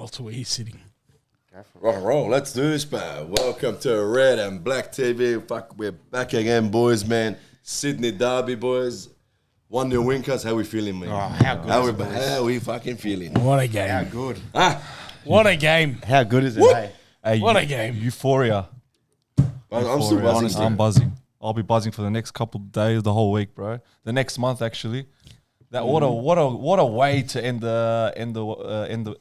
to where he's sitting. Rock and roll. Let's do this, man. Welcome to Red and Black TV. Fuck, we're back again, boys, man. Sydney Derby, boys. 1-0 win, cuz. How we feeling, man? Oh, how good How we fucking feeling? What a game. How good. What a game. How good is it, hey? What a game. Euphoria. I'm still buzzing. Honestly, I'm buzzing. I'll be buzzing for the next couple of days, the whole week, bro. The next month, actually. That what a way to end the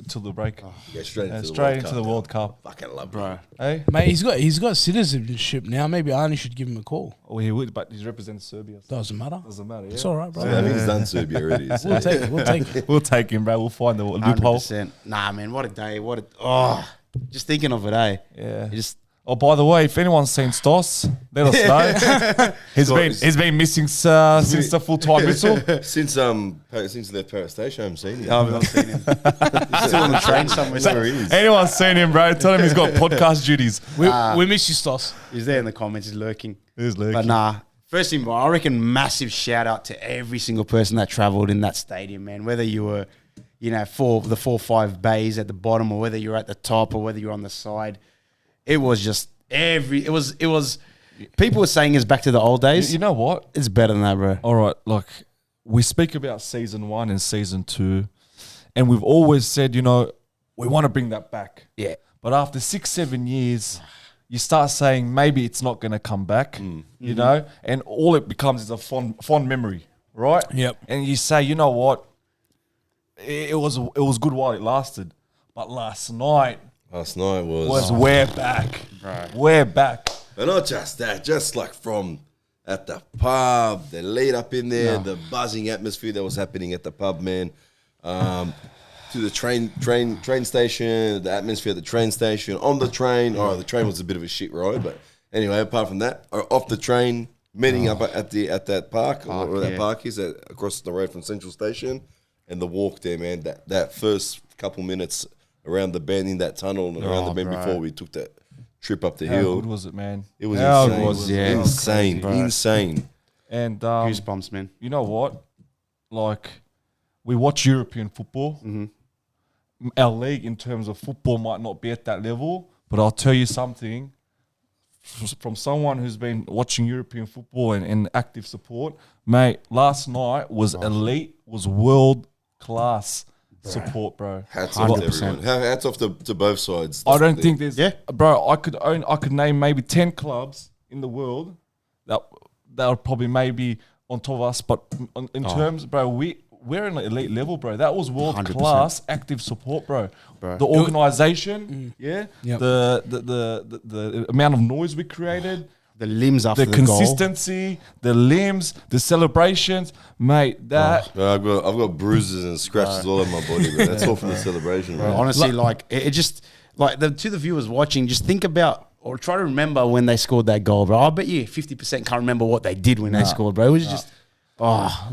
till the break. Yeah, straight into the World Cup. Fucking love, Bro. Hey, Mate, he's got citizenship now. Maybe Arnie should give him a call. well, he would, but he's representing Serbia. So Doesn't matter. doesn't matter. Yeah. It's all right, bro. I think he's done Serbia already. We'll take it. We'll take it. We'll take him, bro. We'll find the loophole. 100%. Nah, man, what a day. Just thinking of it, Yeah. You just Oh, by the way, if anyone's seen Stos, let us know. he's been missing since the full time whistle. Since their Paris station, I haven't seen him. I've not seen him. He's still on the train somewhere. Where he is. Anyone's seen him, bro? Tell him he's got podcast duties. We miss you, Stos. He's there in the comments. He's lurking. He's lurking. But nah, first thing, I reckon massive shout out to every single person that travelled in that stadium, man. Whether you were, for the 4 or 5 bays at the bottom, or whether you're at the top, or whether you're on the side. It was just it was people were saying it's back to the old days. You know what? It's better than that, bro. All right, like we speak about season 1 and season 2, and we've always said, we want to bring that back. Yeah. But after 6-7 years, you start saying maybe it's not going to come back, and all it becomes is a fond memory, right? Yep. And you say, you know what? It was good while it lasted, but last night was we're back. Right. We're back. But not just that, just like from at the pub, the lead up in there, the buzzing atmosphere that was happening at the pub, man. To the train station, the atmosphere at the train station, on the train. Oh, the train was a bit of a shit ride, but anyway, apart from that, off the train, meeting up at that park, or that park is across the road from Central Station, and the walk there, man. That first couple minutes around the bend in that tunnel and around the bend before we took that trip up the How hill. good was it, man? It was How insane. good was it? Insane. Bro. Insane. And Goosebumps, man. you know what? Like, we watch European football. Our league, in terms of football, might not be at that level, but I'll tell you something. From someone who's been watching European football and active support, mate, last night was elite, was world class support, bro. Hats off to 100%. everyone. Hats off to both sides. I don't think there's, Yeah. bro. I could name maybe 10 clubs in the world that are probably maybe on top of us, but in terms, bro, we're in an elite level, bro. That was world 100%. class active support, bro. The organization, Yep. the amount of noise we created, The limbs after the the goal. consistency, the limbs, the celebrations, mate. That I've got bruises and scratches all over my body, but that's all from the celebration, Bro, man. honestly, it just to the viewers watching, just think about or try to remember when they scored that goal, bro. I bet you 50% can't remember what they did when they scored, bro. It was just,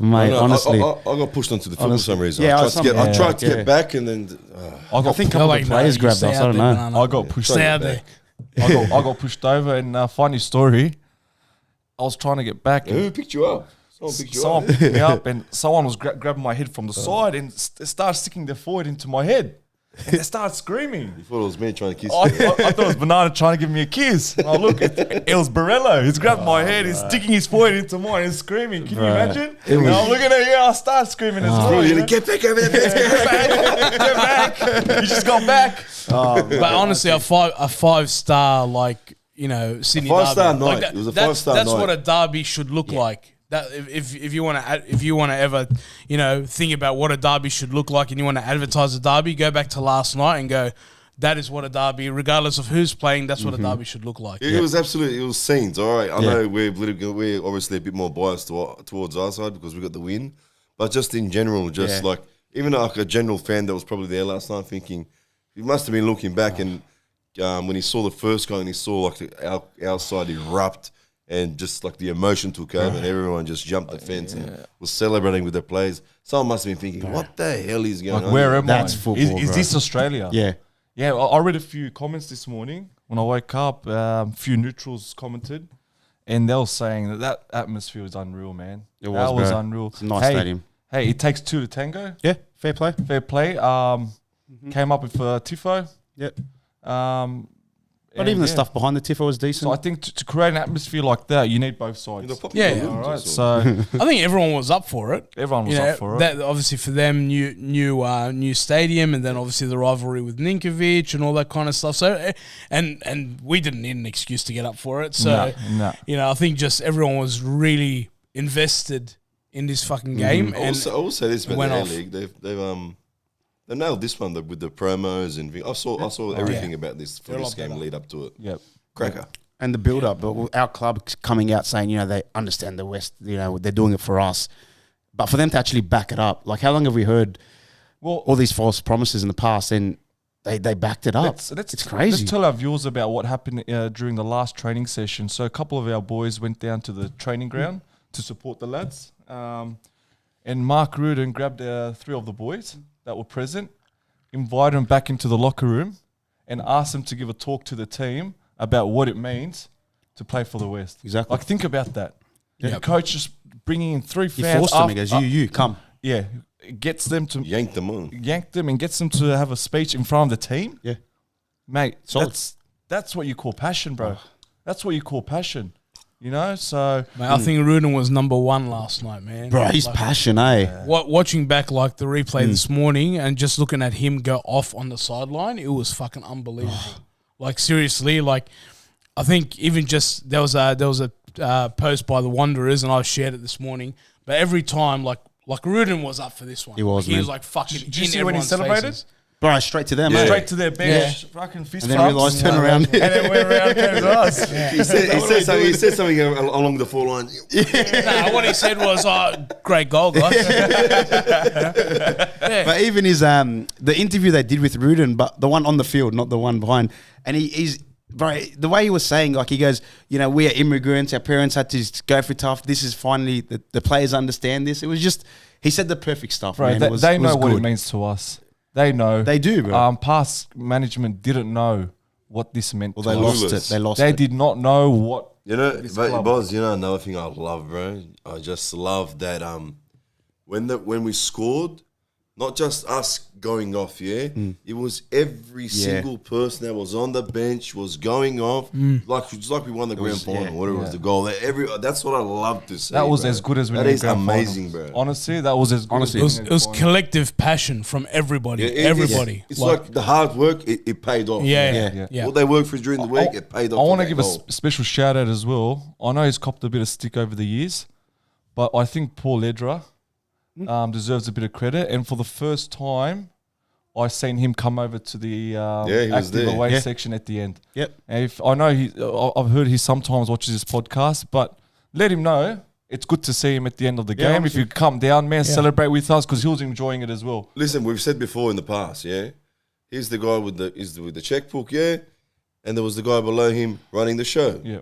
mate, honestly. I got pushed onto the field for some reason. Yeah, I tried to get back, and then I think a couple of players grabbed us. I don't know. I got pushed. Stay out there. I got pushed over, and funny story, I was trying to get back. who picked you up? Someone picked you Someone up. picked me up, and someone was grabbing my head from the side and started sticking their forehead into my head. And they started screaming. You thought it was me trying to kiss I you. thought it was Banana trying to give me a kiss. Oh, look, it was Barello. He's grabbed my head, he's sticking his forehead into mine and screing. Can you imagine? And I'm looking at you, I start screaming as well. Bro, you you're know? gonna get back over there. Get back. You just got back. But honestly, a 5-star, Sydney 5-star derby. night. It was a 5-star That's night. what a derby should look like. That if you want to ever think about what a derby should look like, and you want to advertise a derby, go back to last night and go, that is what a derby, regardless of who's playing, that's what a derby should look like. It was absolutely, it was scenes, all right. I know we're obviously a bit more biased towards our side because we got the win, but just in general, even like a general fan that was probably there last night thinking, he must have been looking back and when he saw the first goal and he saw like our side erupt and just like the emotion took over and everyone just jumped the fence and was celebrating with their players. Someone must have been thinking, what the hell is going on? Where am I? That's football, Is bro. this Australia? Yeah. Yeah, I read a few comments this morning when I woke up. A few neutrals commented, and they were saying that atmosphere was unreal, man. It was, that was bro. unreal. It's a nice stadium. Hey, it takes two to tango. Yeah, fair play. Fair play. came up with Tifo. Yep. But And even the yeah. stuff behind the Tifo was decent. So I think to create an atmosphere like that, you need both sides. Yeah. All right, so I think everyone was up for it. everyone was You know, up for it. That obviously for them, new stadium, and then obviously the rivalry with Ninkovic and all that kind of stuff. So, and we didn't need an excuse to get up for it. So, No. you know, I think just everyone was really invested in this fucking game. I will say this about went the off. A-League. They nailed this one with the promos and I saw everything about this for They're a this lot game better. lead up to it. Yep. Cracker. and the build up, but our club coming out saying, you know, they understand the West, you know, they're doing it for us. But for them to actually back it up, like how long have we heard all these false promises in the past and they backed it up? It's crazy. Let's tell our viewers about what happened during the last training session. So a couple of our boys went down to the training ground to support the lads. And Mark Rudin grabbed 3 of the boys that were present, invited them back into the locker room and asked them to give a talk to the team about what it means to play for the West. Exactly. Like, think about that. The coach just bringing in 3 He fans. forced them, he goes, you, come. Yeah, gets them to Yank them on. yank them and gets them to have a speech in front of the team. Yeah. Mate, Solid. that's what you call passion, bro. That's what you call passion. You know, so Mate, I think Rudin was number 1 last night, man. Bro, he's Like, passion, eh? watching back like the replay this morning and just looking at him go off on the sideline, it was fucking unbelievable. Like seriously, like I think even just there was a post by the Wanderers and I shared it this morning. But every time like Rudin was up for this one. He was, He man. was like fucking. Did you in see when he everyone's celebrated? faces. Bro, straight to them, eh? straight to their bench, fucking fist And then bumps. realised, turn around. and then went around came to us. He said something along the 4 line. Nah, what he said was, great goal, guys. But even his the interview they did with Rudin, but the one on the field, not the one behind, and he's bro, the way he was saying, like he goes, you know, we are immigrants, our parents had to go through tough. This is finally the players understand this. It was just he said the perfect stuff, Bro, man. they, It was, they it know was what good. it means to us. They know. They do, bro. Past management didn't know what this meant Well, to they us. lost it. They lost They it. did not know what. You know, This but club. Boz, you know another thing I love, bro. I just love that when we scored, not just us going off, it was every single person that was on the bench was going off, like we won the grand final, whatever was the goal. That's what I love to see. That was bro. as good as winning That the is grand amazing, final. bro. Honestly, that was as good. Honestly, as It was winning the final. collective passion from everybody. Everybody. It's like the hard work. It paid off. Yeah. What they worked for during the week, it paid off. I want to for give that a goal. special shout out as well. I know he's copped a bit of stick over the years, but I think Paul Edra deserves a bit of credit. And for the first time, I seen him come over to the he was active there. away Yeah. section at the end. Yep. And if I know I've heard he sometimes watches this podcast, but let him know it's good to see him at the end of the Yeah, game. honestly. If you come down, man, celebrate with us because he was enjoying it as well. Listen, we've said before in the past, here's the guy with the checkbook, and there was the guy below him running the show. Yeah.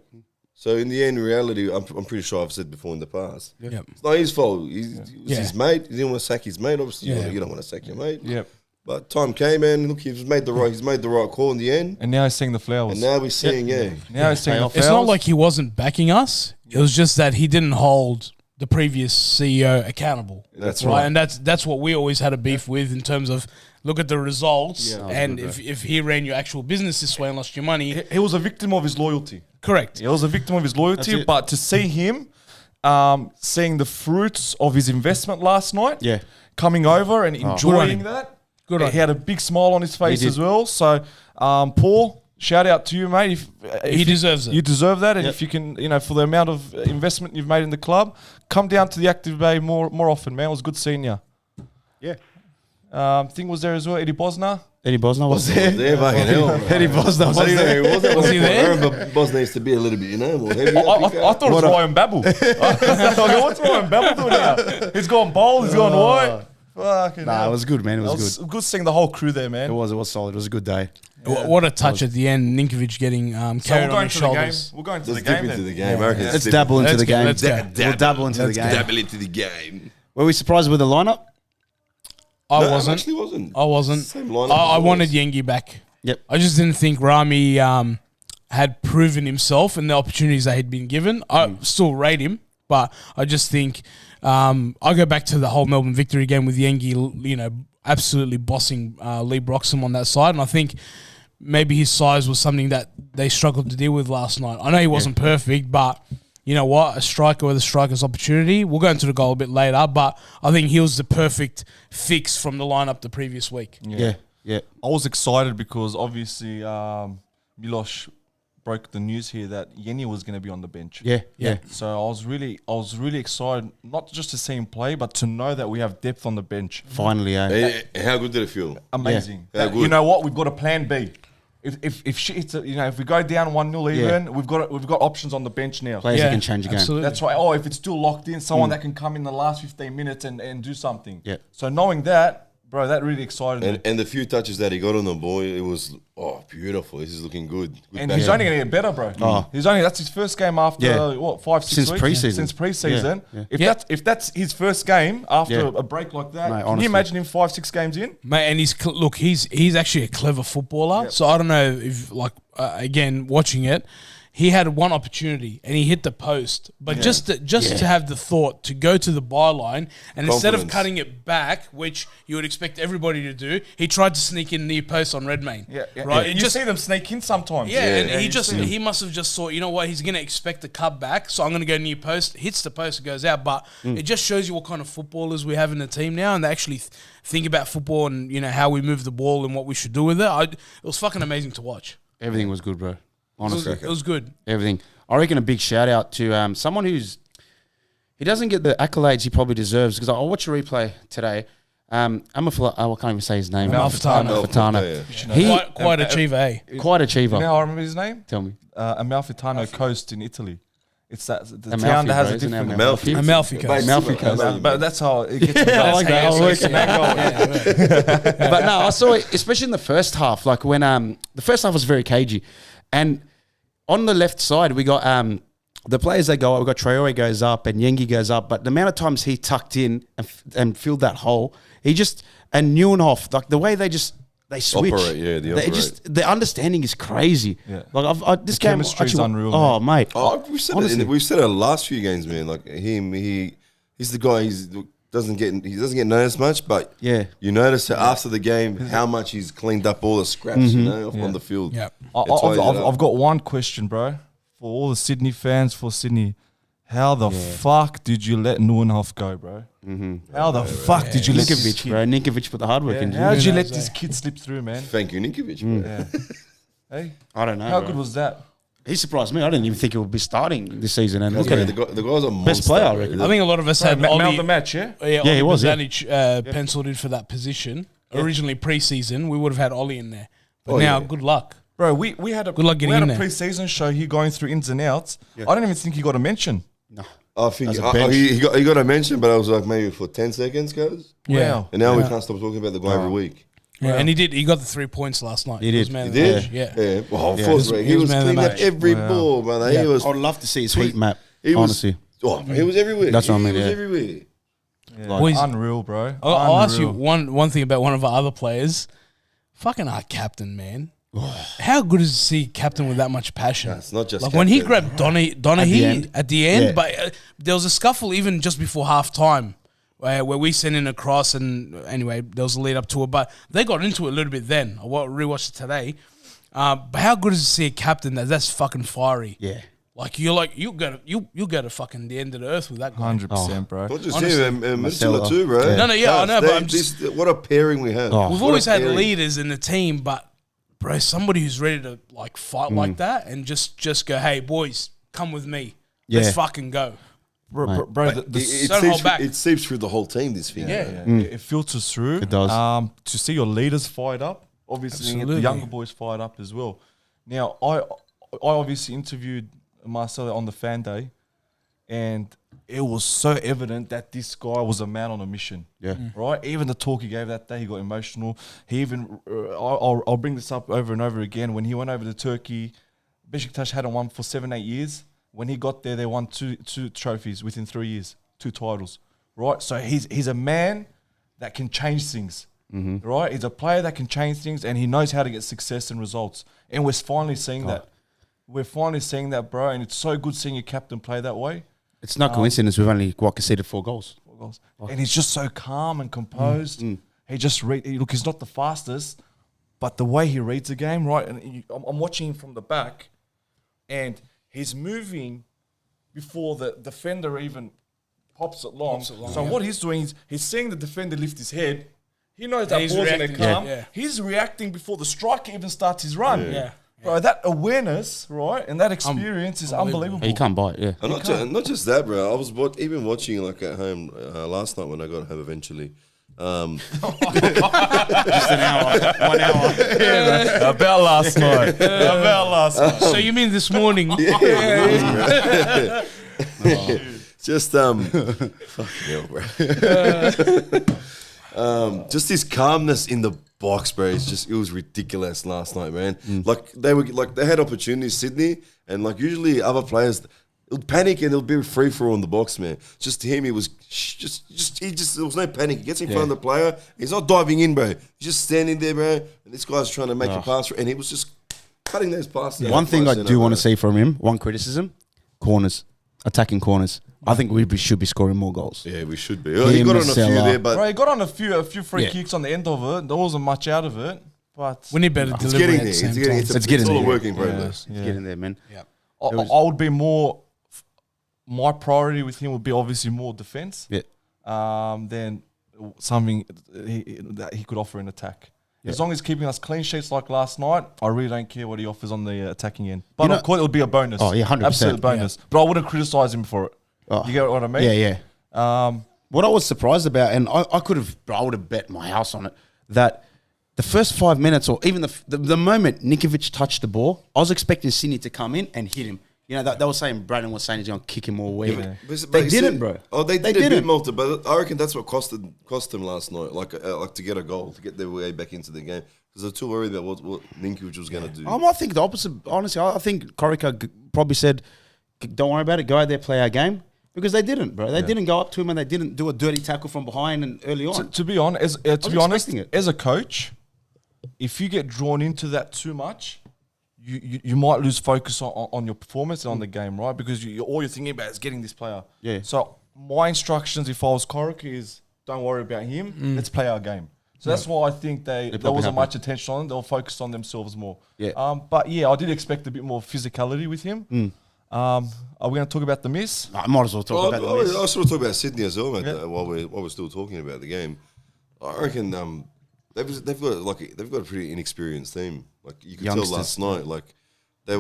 So in the end, in reality, I'm pretty sure I've said before in the past, Yep. it's not his fault. It was his mate. He didn't want to sack his mate. Obviously, you don't want to sack your mate. Yep. But time came, and look, he's made the right call in the end, And now he's seeing the flowers. and now we're seeing, Now he's seeing the flowers. It's not like he wasn't backing us. It was just that he didn't hold the previous CEO accountable. That's right. right. And that's what we always had a beef with in terms of look at the results. And if he ran your actual business this way and lost your money, He was a victim of his loyalty. correct. He was a victim of his loyalty, it. but to see him seeing the fruits of his investment last night, Yeah. coming over and Good on enjoying him. that, Good on he had a big smile on his face did. as well. So, Paul, shout out to you, mate. If He deserves it. You deserve that, and if you can, for the amount of investment you've made in the club, come down to the Active Bay more often, man. It was good seeing you. Yeah. Thing was there as well, Eddie Bosner. Eddie Bosner was there. there, fucking hell, bro. Eddie Bosner was Was there. there? Was he there? I remember Boz needs to be a little bit, more heavy. I thought it was Ryan Babel. What's Ryan Babel doing here? He's gone bold, he's gone white. Fucking Nah, hell. it was good, man. It It was good. good seeing the whole crew there, man. It was solid. It was a good day. What a touch at the end. Ninkovic getting So carried on his to the game. shoulders. We're going to Let's the dip game into then. the game. I reckon Let's dabble into Let's the go, game. let's go. We'll dabble into the game. Dabble into the game. Were we surprised with the lineup? I No, wasn't. actually wasn't. I wasn't. Same lineup I as wanted always. Yengi back. Yep. I just didn't think Rami had proven himself and the opportunities that he'd been given. I still rate him, But I just think I go back to the whole Melbourne victory game with Yengi, absolutely bossing Lee Broxham on that side. And I think maybe his size was something that they struggled to deal with last night. I know he wasn't perfect, but you know what? A striker with a striker's opportunity. We'll go into the goal a bit later, but I think he was the perfect fix from the lineup the previous week. Yeah. I was excited because obviously Miloš broke the news here that Yenny was going to be on the bench. Yeah. So I was really excited, not just to see him play, but to know that we have depth on the bench. Finally, How good did it feel? Amazing. Yeah, good. You know what? We've got a plan B. If we go down 1-0 even, we've got options on the bench now. Players that can change a game. Absolutely. That's right. Oh, if it's still locked in, someone that can come in the last 15 minutes and do something. Yeah. So knowing that, bro, that really excited me. And the few touches that he got on the ball, it was beautiful. This is looking good. And he's only going to get better, bro. That's his first game after 5-6 Since weeks preseason. Since preseason. Yeah. If that's his first game after a break like that, Mate, can honestly. you imagine him 5-6 games in? Mate, and he's actually a clever footballer. So I don't know if, again, watching it, he had one opportunity and he hit the post. But just to have the thought to go to the byline and instead of Confidence. cutting it back, which you would expect everybody to do, he tried to sneak in near post on Redmayne. Right? You see them sneak in sometimes. And you see them. he must have just thought, you know what, he's going to expect a cut back, so I'm going to go near post, hits the post, and goes out. But it just shows you what kind of footballers we have in the team now, and they actually think about football and how we move the ball and what we should do with it. It was fucking amazing to watch. Everything was good, bro. Honestly. It was good. Everything. I reckon a big shout out to someone he doesn't get the accolades he probably deserves, because I watched a replay today. I can't even say his name. Amalfitano. Quite achiever, eh? Quite achiever. You know how I remember his name? Tell me. Amalfitano Coast in Italy. It's the Amalfi, town that has bro, a isn't it? different... Amalfi. Amalfi Coast. Amalfi Coast. But that's how it gets me. I like that. I like Yeah, But no, I saw it, especially in the first half, like when the first half was very cagey. And on the left side, we got the players that go up. We got Traore goes up and Yengi goes up. But the amount of times he tucked in and filled that hole, and Neuenhoff, like the way they switch. Operate, they operate. The understanding is crazy. Yeah. Like this game chemistry is actually, unreal, Oh, mate. We've said Honestly. it. We've said it the last few games, man. Like he's the guy. He doesn't get noticed much, but you notice after the game how much he's cleaned up all the scraps, on the field. Yeah. I've got one question, bro, for all the Sydney fans, for Sydney. How the fuck did you let Neuenhoff go, bro? How the fuck did you let this Ninkovic, kid? bro. Ninkovic put the hard work in. How did you Yeah, let so- this kid slip through, man? Thank you, Ninkovic. Bro. Yeah. Hey, I don't know. how bro. good was that? He surprised me. I didn't even think he would be starting this season. And look Okay, at the him. guy's a monster. Best player, I reckon. I think a lot of us had Man of the Ollie, match, yeah? Ollie he was, yeah. Bozanic, penciled in for that position. Originally pre-season, we would have had Ollie in there. But now, good luck. Bro, we had a Good luck getting in there. pre-season show here going through ins and outs. I don't even think he got a mention. I think As a bench. he got a mention, but I was like maybe for 10 seconds, guys. Yeah. Wow. And now we can't stop talking about the guy every week. Yeah, and he got the 3 points last night. He did. was man He of the did? match, Yeah. Well, of Yeah. course, He he was was man of the cleaning up match. every ball, brother. Yeah. He was. I'd love to see his Sweet. heat map. He was. Honestly. He was everywhere. That's what I He mean, was yeah. everywhere. Like, Boys, unreal, bro. I'll ask you Unreal. one thing about one of our other players. Fucking our captain, man. How good is to see captain with that much passion? Nah, it's not just like when he captain. grabbed Donaghy end. at the end, Yeah. but there was a scuffle even just before half time where we sent in a cross, and anyway, there was a lead up to it, but they got into it a little bit then. I rewatched it today. But how good is it to see a captain that's fucking fiery? Yeah. Like you'll go to fucking the end of the earth with that guy. 100%, bro. Not just Honestly. him, and Marcelo. Mitchell too, bro. No, yeah, I know, but I'm just- what a pairing we have. Oh. We've What always a had pairing. leaders in the team, but bro, somebody who's ready to like fight like that and just go, hey boys, come with me. Yeah. Let's fucking go. Bro, It Don't seeps hold back. it seeps through the whole team. This thing. Yeah. It filters through. It does. To see your leaders fired up, obviously Absolutely. the younger boys fired up as well. Now, I obviously interviewed Marcelo on the fan day, and it was so evident that this guy was a man on a mission. Yeah. Right? Even the talk he gave that day, he got emotional. He even, I'll bring this up over and over again. When he went over to Turkey, Beşiktaş hadn't won for 7-8 years. When he got there, they won two trophies within 3 years, 2 titles. Right? So he's a man that can change things. Right? He's a player that can change things, and he knows how to get success and results. And we're finally seeing that. We're finally seeing that, bro. And it's so good seeing your captain play that way. It's not coincidence we've only conceded 4 goals. And he's just so calm and composed. He just look. He's not the fastest, but the way he reads the game, right? And I'm watching him from the back, and he's moving before the defender even pops it long. So what he's doing is he's seeing the defender lift his head. He knows that ball's going to come. Yeah. He's reacting before the striker even starts his run. Yeah. Bro, that awareness, right, and that experience is unbelievable. He can't buy it, yeah. And not just that, bro. I was even watching like at home last night when I got home eventually. Just an hour, 1 hour. About last night. So you mean this morning? Just fuck hell, bro. Just this calmness in the box, bro. It was ridiculous last night, man. Like they had opportunities, Sydney, and like usually other players would panic and it'll be free for all in the box, man. Just to him, it was there was no panic. He gets in front of the player, he's not diving in, bro. He's just standing there, bro. And this guy's trying to make a pass, and he was just cutting those passes. One thing I do want to see from him, one criticism, corners, attacking corners. I think we should be scoring more goals. Yeah, we should be. He got on a few there, but Bro, he got on a few free kicks on the end of it. There wasn't much out of it, but We need better it's delivery getting at there. the same It's time. getting there. all a work in progress. It's getting there, man. Yeah. I would be more. My priority with him would be obviously more defense. Yeah. Than something that he could offer in attack. As long as he's keeping us clean sheets like last night, I really don't care what he offers on the attacking end. But of course, it would be a bonus. Oh, yeah, 100%. Absolute bonus. But I wouldn't criticize him for it. Oh. You get what I mean? Yeah. What I was surprised about, and I would have bet my house on it, that the first 5 minutes or even the moment Nikovic touched the ball, I was expecting Sydney to come in and hit him. You know, they were saying, Braden was saying he's going to kick him or whatever. But They didn't, bro. Oh, they didn't. a bit, Malta, but I reckon that's what cost them last night, like to get a goal, to get their way back into the game. Because they're too worried about what Ninkovic was going to do. I think the opposite. Honestly, I think Corica probably said, don't worry about it, go out there, play our game. Because they didn't, bro. They didn't go up to him and they didn't do a dirty tackle from behind and early on. To be honest, expecting it. as a coach, if you get drawn into that too much, you might lose focus on your performance and on the game, right? Because all you're thinking about is getting this player. Yeah. So my instructions, if I was Corica, is don't worry about him. Let's play our game. So that's why I think there wasn't much attention on them. They were focused on themselves more. Yeah. But yeah, I did expect a bit more physicality with him. Are we going to talk about the miss? I might as well talk about the miss. I sort of talk about Sydney as well, mate. While we're still talking about the game, I reckon they've got a pretty inexperienced team. Like you could tell last night, like they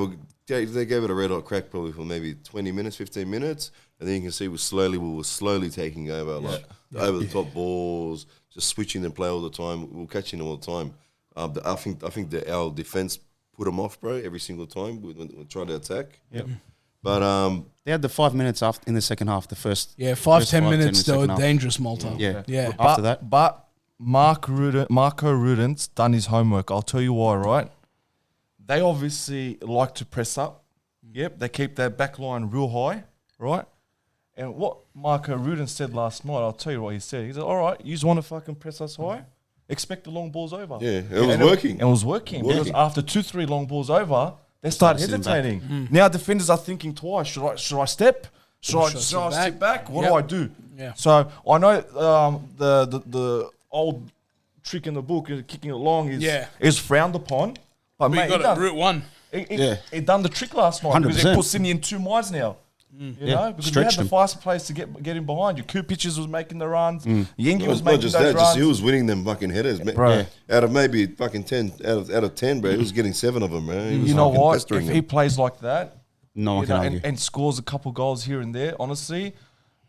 gave it a red hot crack probably for maybe 20 minutes, 15 minutes, and then you can see we were slowly taking over, like over the top balls, just switching the play all the time. We were catching them all the time. I think our defense put them off, bro, every single time we tried to attack. Yep. But They had the 5 minutes after in the second half. The first 5-10 minutes. They were second half. dangerous, Malta. Yeah. But After that, But Marco Ruden's done his homework. I'll tell you why, right? They obviously like to press up. Yep, they keep their back line real high, right? And what Marco Ruden said last night, I'll tell you what he said. He said, all right, you just want to fucking press us high? Expect the long balls over. yeah, it was working. It was working. Because after 2-3 long balls over, they started hesitating. Now defenders are thinking twice. Should I step? Should I sit back? What do I do? Yeah. So I know the old trick in the book, kicking it long, is frowned upon. But we mate, got it, route one. He done the trick last night because he 100%. put Sydney in 2 minds now. You know, because we had Stretched the him. fast players to get in behind you. Kupitches was making the runs. Yengi was Not making just those that, runs. just he was winning them fucking headers, man. Bro. Out of maybe fucking 10, out of 10, bro, he was getting 7 of them, man. He was You know fucking what? pestering If he them. plays like that, no one you can know, argue. and scores a couple goals here and there, honestly,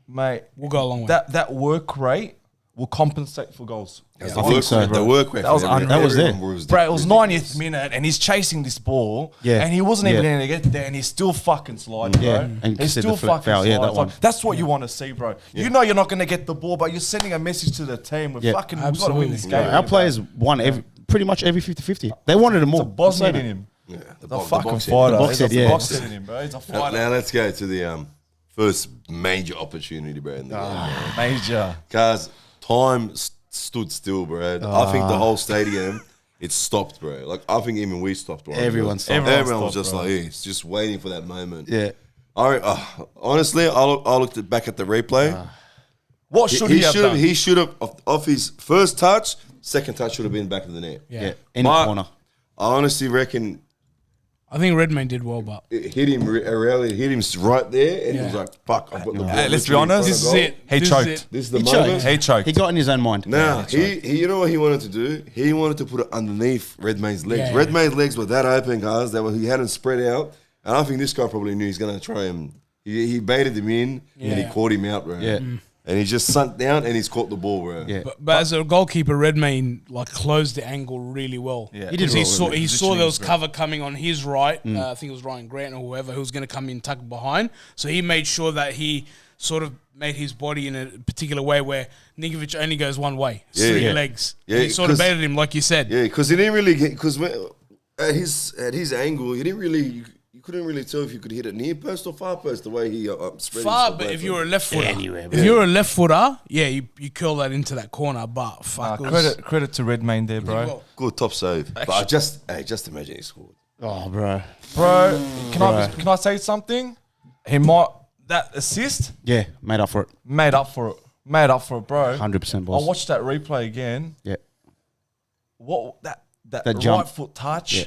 mate, We'll go a long way. that work rate will compensate for goals. I think so, bro. The work rate. That was for unreal. That was there. everyone Bro, it was ridiculous. 90th minute, and he's chasing this ball, Yeah. and he wasn't even Yeah. going to get there, and he's still fucking sliding, Yeah. bro. And He's consider still the foul. fucking Yeah, sliding. that one. Like, that's what you want to see, bro. You know you're not going to get the ball, but you're sending a message to the team. We've got to win this game. Our players won pretty much every 50-50. They wanted it more. It's a Bosnian in him. Yeah, The fucking box fighter. The box He's head, a yeah. box head in him, bro. He's a Now, fighter. now let's go to the first major opportunity, bro. In the game, Major. Cause time stood still, bro. I think the whole stadium, it stopped, bro. Like I think even we stopped. Right? Everyone stopped. Everyone was stopped, just bro. like, it's just waiting for that moment. Yeah. Honestly, I looked back at the replay. What should he have done? He should have, off his first touch, second touch should have been back of the net. Yeah. In the corner. I honestly reckon I think Redmayne did well, but it hit him around, it hit him right there, and he was like, fuck, I've got the ball. Let's be honest. this is it. He This choked. is it. This is the He moment. choked. He choked. He got in his own mind. Now, he, you know what he wanted to do? He wanted to put it underneath Redmayne's legs. Yeah. Redmayne's legs were that open, guys, that he hadn't spread out. And I think this guy probably knew he's going to try him. He baited him in, and he caught him out, bro. Yeah. And he just sunk down, and he's caught the ball, bro. Yeah. But as a goalkeeper, Redmayne like closed the angle really well. Yeah. He did He well, saw Redmayne. he saw there was Positioning's cover coming on his right. I think it was Ryan Grant or whoever who was going to come in tuck behind. So he made sure that he sort of made his body in a particular way where Ninkovic only goes one way, three legs. Yeah, He sort of 'cause- baited him, like you said. Yeah, because he didn't really get, because at his angle, he didn't really, you couldn't really tell if you could hit it near post or far post the way he spread Far, himself but out, if bro. you're a left footer, Anywhere, if you're a left footer, yeah, you curl that into that corner. But fuck, it was- Credit to Redmayne there, bro. well. Good top save. But I just imagine he scored. Oh, bro. Bro, can I say something? He might that assist Yeah, made up for it. made up for it. Made up for it, bro. 100% I boss. watched that replay again. Yeah. What that That jump. right foot touch, Yeah.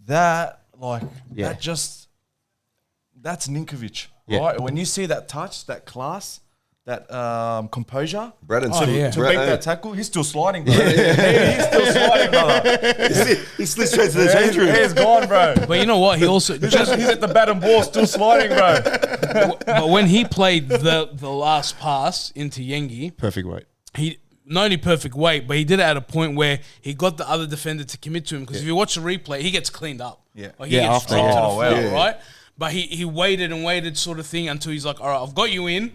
that like Yeah. that just that's Ninkovic, Yeah. right? When you see that touch, that class, that composure. Braden, yeah. To make that tackle, he's still sliding, bro. He's still sliding, brother. he slid straight to the change room. He's gone, bro. But you know what? He also He's at the bat and ball, still sliding, bro. but when he played the last pass into Yengi, Perfect weight. he not only perfect weight, but he did it at a point where he got the other defender to commit to him. Because if you watch the replay, he gets cleaned up. Yeah. Like he Yeah, gets after, dropped yeah. to the Oh, wow. floor, Yeah. right? But he waited and waited sort of thing until he's like, all right, I've got you in.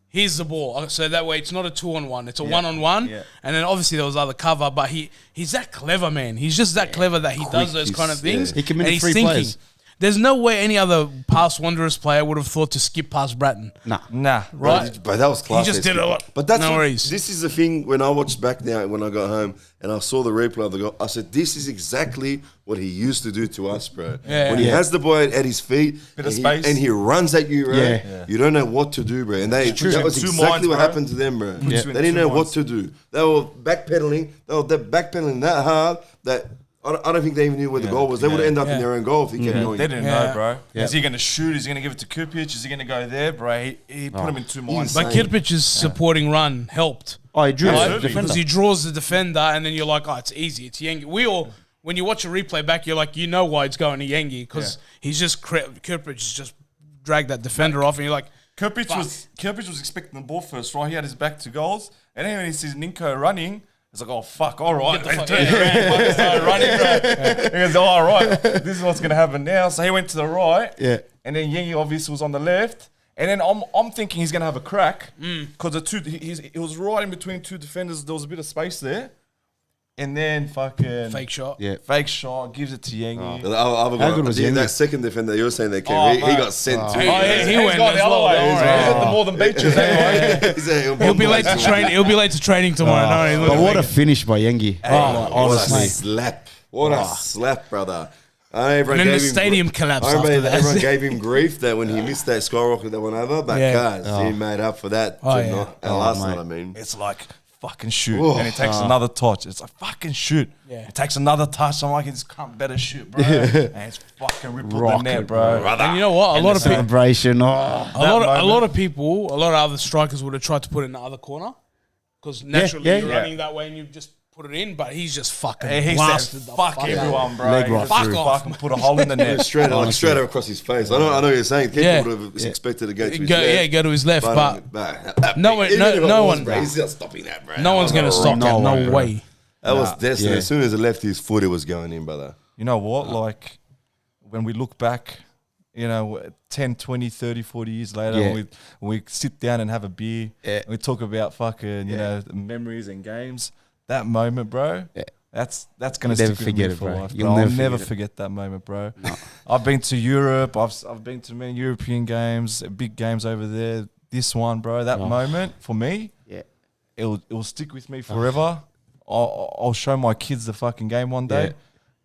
Here's the ball. So that way it's not a 2-on-1. It's a 1-on-1. Yeah. And then obviously there was other cover, but he's that clever, man. He's just that clever that he does those kind of things. He committed and he's 3 thinking. plays. There's no way any other past Wanderers player would have thought to skip past Bratton. Nah, Right? But that was class. just did a lot. But that's No what- worries. This is the thing when I watched back now when I got home and I saw the replay of the goal. I said, "This is exactly what he used to do to us, bro. Yeah. When he Yeah. has the ball at his feet Bit and, of space. and he runs at you, bro. Yeah. You don't know what to do, bro. And that was Two exactly minds, what bro. happened to them, bro. you They in didn't two know what minds. to do. They were backpedaling. That hard that. I don't think they even knew where the goal was. They would end up in their own goal if he kept going. They didn't Yeah. know, bro. Yeah. Is he going to shoot? Is he going to give it to Kupic? Is he going to go there, bro? He put him in 2 minds. But Insane. Kirpic's supporting run helped. Oh, he drew Right? the defender. Because he draws the defender, and then you're like, oh, it's easy. It's Yengi. We all, when you watch a replay back, you're like, you know why it's going to Yengi because he's just Kirpic just dragged that defender off, and you're like, Kupic was expecting the ball first, right? He had his back to goals, and then when he sees Ninko running, it's like, oh fuck, all right. Get the fuck- Turn around, fucking started running, bro. He goes, oh, all right, this is what's gonna happen now. So he went to the right, Yeah. and then Yengi obviously was on the left. And then I'm thinking he's gonna have a crack because the two he was right in between two defenders. There was a bit of space there, and then fucking fake shot. Yeah. fake shot gives it to Yengi. The other How guy, good was Yengi? that second defender you were saying that came, Oh, he man. got sent to. Oh, yeah, he went gone as the other well, way. don't He's worry. at the Northern Beaches. Anyway. He'll be late to train. He'll be late to training tomorrow. No, But he'll what a make it. finish by Yengi. What a honestly. slap! What a slap, brother! Everyone And then gave the him stadium collapsed I remember after that. everyone gave him grief that when he missed that skyrocket that went over, but Yeah. guys, he made up for that. Oh, to yeah. not, Oh, last mate. night, I mean, It's like fucking shoot, Oh. and it takes another touch. It's like fucking shoot. Yeah. It takes another touch. I'm like, it's can't better shoot, bro. And it's fucking rippled the Rocket, net, bro. And you know what? A lot of people. Celebration. Oh. A lot of people, a lot of other strikers would have tried to put it in the other corner because naturally yeah, you're yeah. running that way and you just put it in. But he's just fucking He said, blasted the fuck fuck out. everyone, bro. Leg He right just through. Fuck off, fucking put a hole in the net. straight across his face. I know what you're saying. People Yeah. would have expected to go to his Go, left. yeah, go to his left, but no one- even no- if it no was, one- bro, he's not stopping that, bro. no one's gonna stop no that. one, No bro. way. That was destiny. Yeah. As soon as it left his foot, it was going in, brother. You know what? Like, when we look back, 10, 20, 30, 40 years later, Yeah. when we sit down and have a beer, Yeah. and we talk about fucking, memories and games, that moment, bro, Yeah. that's going to You'll never stick with forget me it, for bro. life. You'll I'll never never forget it. forget that moment, bro. I've been to Europe. I've been to many European games, big games over there. This one, bro, that moment, for me, Yeah. it'll stick with me forever. I'll show my kids the fucking game one day.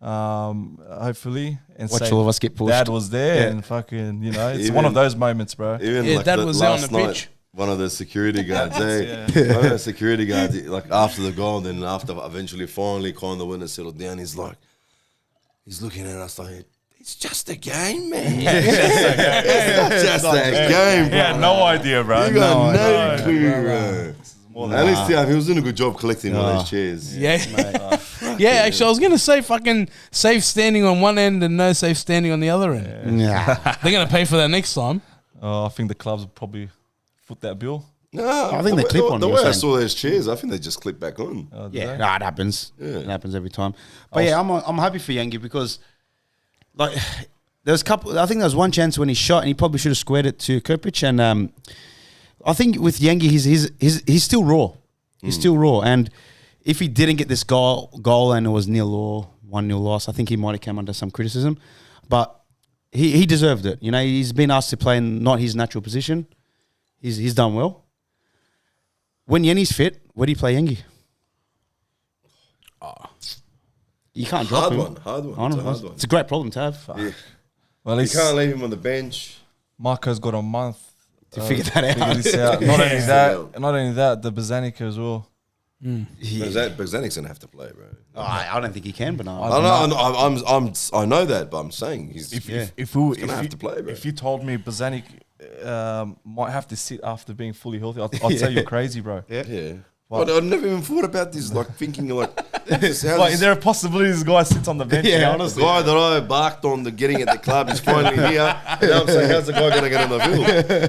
Yeah. hopefully, and Watch say all of us get pushed. Dad was there, Yeah. and fucking, you know, it's Even- one of those moments, bro. Even Yeah, like Dad was there on last the night, pitch. one of the security guards, one of the security guards, like after the goal, then after eventually finally kind of when it settled down, he's looking at us like, it's just a game, man. It's just a game, bro. Yeah, no idea, bro. You got no idea, clue, bro. At least he was doing a good job collecting all those chairs. Yeah. Yeah, actually, I was going to say fucking safe standing on one end and no safe standing on the other end. Nah. They're going to pay for that next time. I think the clubs will probably foot that bill. No, I think they clip on, the you way were I saying. saw those chairs, I think they just clip back on. Yeah, no, it happens. It happens every time. But yeah, I'm happy for Yangi because, like, there's a couple. I think there was one chance when he shot and he probably should have squared it to Kopic. And I think with Yangi, he's still raw. He's still raw. And if he didn't get this goal and it was 0-0, 1-0 loss, I think he might have come under some criticism. But he deserved it. You know, he's been asked to play in not his natural position. He's done well. When Yenny's fit, where do you play Yengi? You can't drop him. Hard one. I know. It's a hard one. It's a great problem to have. Yeah. Well, at You least can't leave him on the bench. Marco's got a month To figure that out. figure this out. Not only that, the Bazanica as well. Bogdanic's gonna have to play, bro. I don't think he can, but no. I know that, but I'm saying he's If gonna have to play, bro. If you told me Bazanik might have to sit after being fully healthy, I'd say you're crazy, bro. Yeah. But I never even thought about this, like thinking like, this, how Like, this is there a possibility this guy sits on the bench? Yeah, now? honestly. guy that I barked on the getting at the club is finally here. Now I'm saying, how's the guy gonna get on the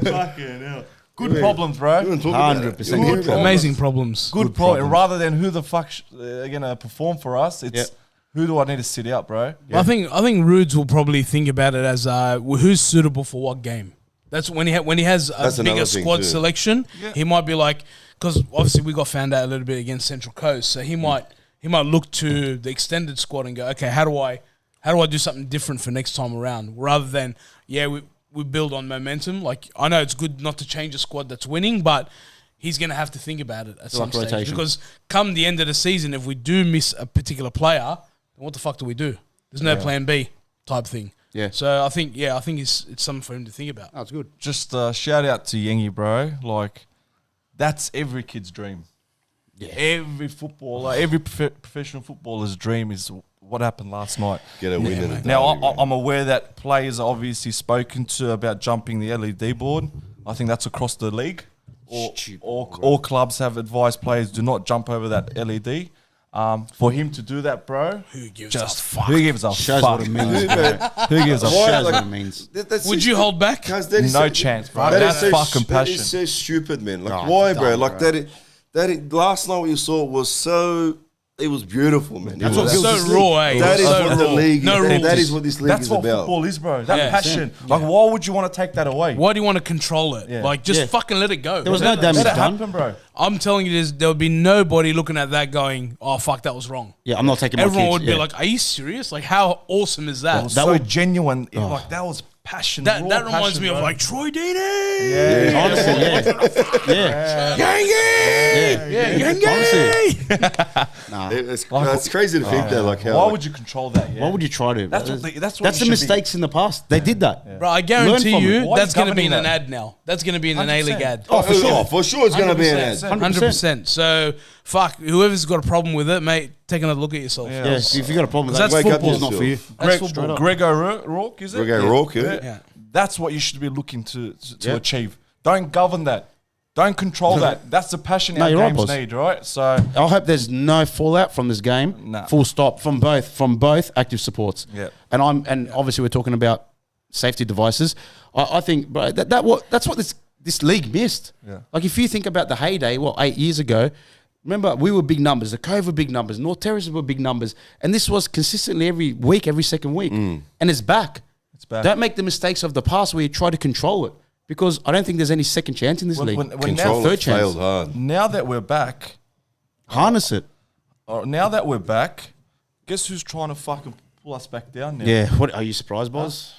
field? Fucking hell. Good problems, bro. 100%. Amazing problems. Good problem. Rather than who the fuck gonna perform for us, it's who do I need to sit out, bro? I think Rudes will probably think about it as who's suitable for what game. That's when he has a That's another bigger thing squad too. selection. He might be like, because obviously we got found out a little bit against Central Coast, so he might look to the extended squad and go, okay, how do I do something different for next time around, rather than we build on momentum. Like, I know it's good not to change a squad that's winning, but he's going to have to think about it at some stage. rotation. Because come the end of the season, if we do miss a particular player, then what the fuck do we do? There's no plan B type thing. Yeah. So I think it's something for him to think about. That's good. Just shout out to Yengi, bro. Like, that's every kid's dream. Yeah. Every footballer, every professional footballer's dream is what happened last night. Get a win in the Now, derby, I'm aware that players are obviously spoken to about jumping the LED board. I think that's across the league. All clubs have advised players do not jump over that LED. For him to do that, bro, Who gives a fuck? who gives a Shows fuck? what it means, bro. Who gives a Why, Shows like- what it means. Would you hold back? No chance, bro. That's fucking That passion. is so stupid, man. Like, Oh, why, it's bro? dumb, Like, bro. last night what you saw was so... It was beautiful, man. That's It what was builds so this raw, eh? That is So what the raw. league No is. rules. That is what this league That's is what about. football is, bro. That Yeah. passion. Like, why would you want to take that away? Why do you want to control it? Yeah. Like, just Yeah. fucking let it go. There was no damage Let it done. happen, bro. I'm telling you, there would be nobody looking at that going, "Oh fuck, that was wrong." Yeah, I'm not taking my Everyone kids. would be yeah. like, "Are you serious? Like, how awesome is that?" That was so genuine. Like, that was passion. That raw reminds passion, me of bro. like Troy Deeney. Yeah. honestly, yeah. Yangi. It's crazy to think that. Like, how... Why would you control that? Yeah. Why would you try to? That's what That's you the should be- mistakes in the past. They did that. Bro, I guarantee Learn from you it. Why that's is going to be in governing an that? ad now. That's going to be in an 100%. A-League ad. Oh, for sure. For sure it's going to be an ad. 100%. So, fuck, whoever's got a problem with it, mate, take another look at yourself. Yeah. Yeah, if you got a problem with That's that, Wake up football. it's not for you. That's Greg, football. Greg O'Rourke, is it? Greg O'Rourke, yeah. Yeah. That's what you should be looking to Yeah. achieve. Don't govern that. Don't control that. That's the passion No, our you're right, games boss. need, right? So, I hope there's no fallout from this game. Nah. Full stop from both active supports. Yeah. And obviously we're talking about safety devices. I think, bro, that's what this league missed. Yeah. Like, if you think about the heyday, 8 years ago, remember we were big numbers. The Cove were big numbers. North Terrace were big numbers, and this was consistently every week, every second week, and it's back. It's back. Don't make the mistakes of the past where you try to control it, because I don't think there's any second chance in this league. when Control now, it third chance. failed hard. now that we're back, Harness it. Guess who's trying to fucking pull us back down now? Yeah. What are you surprised, boss?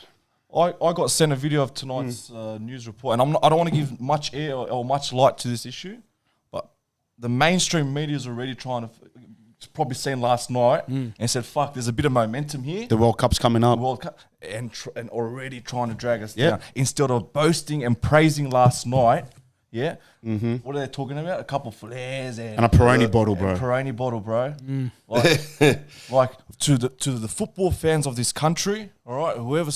I got sent a video of tonight's news report, and I don't want to give much air or much light to this issue, but the mainstream media is already trying to probably seen last night and said, "Fuck, there's a bit of momentum here." The World Cup's coming up. World Cup and already trying to drag us Yeah. down instead of boasting and praising last night. Yeah, what are they talking about? A couple flares and a Peroni bottle, bro. Peroni bottle, bro. Like to the football fans of this country, all right. Whoever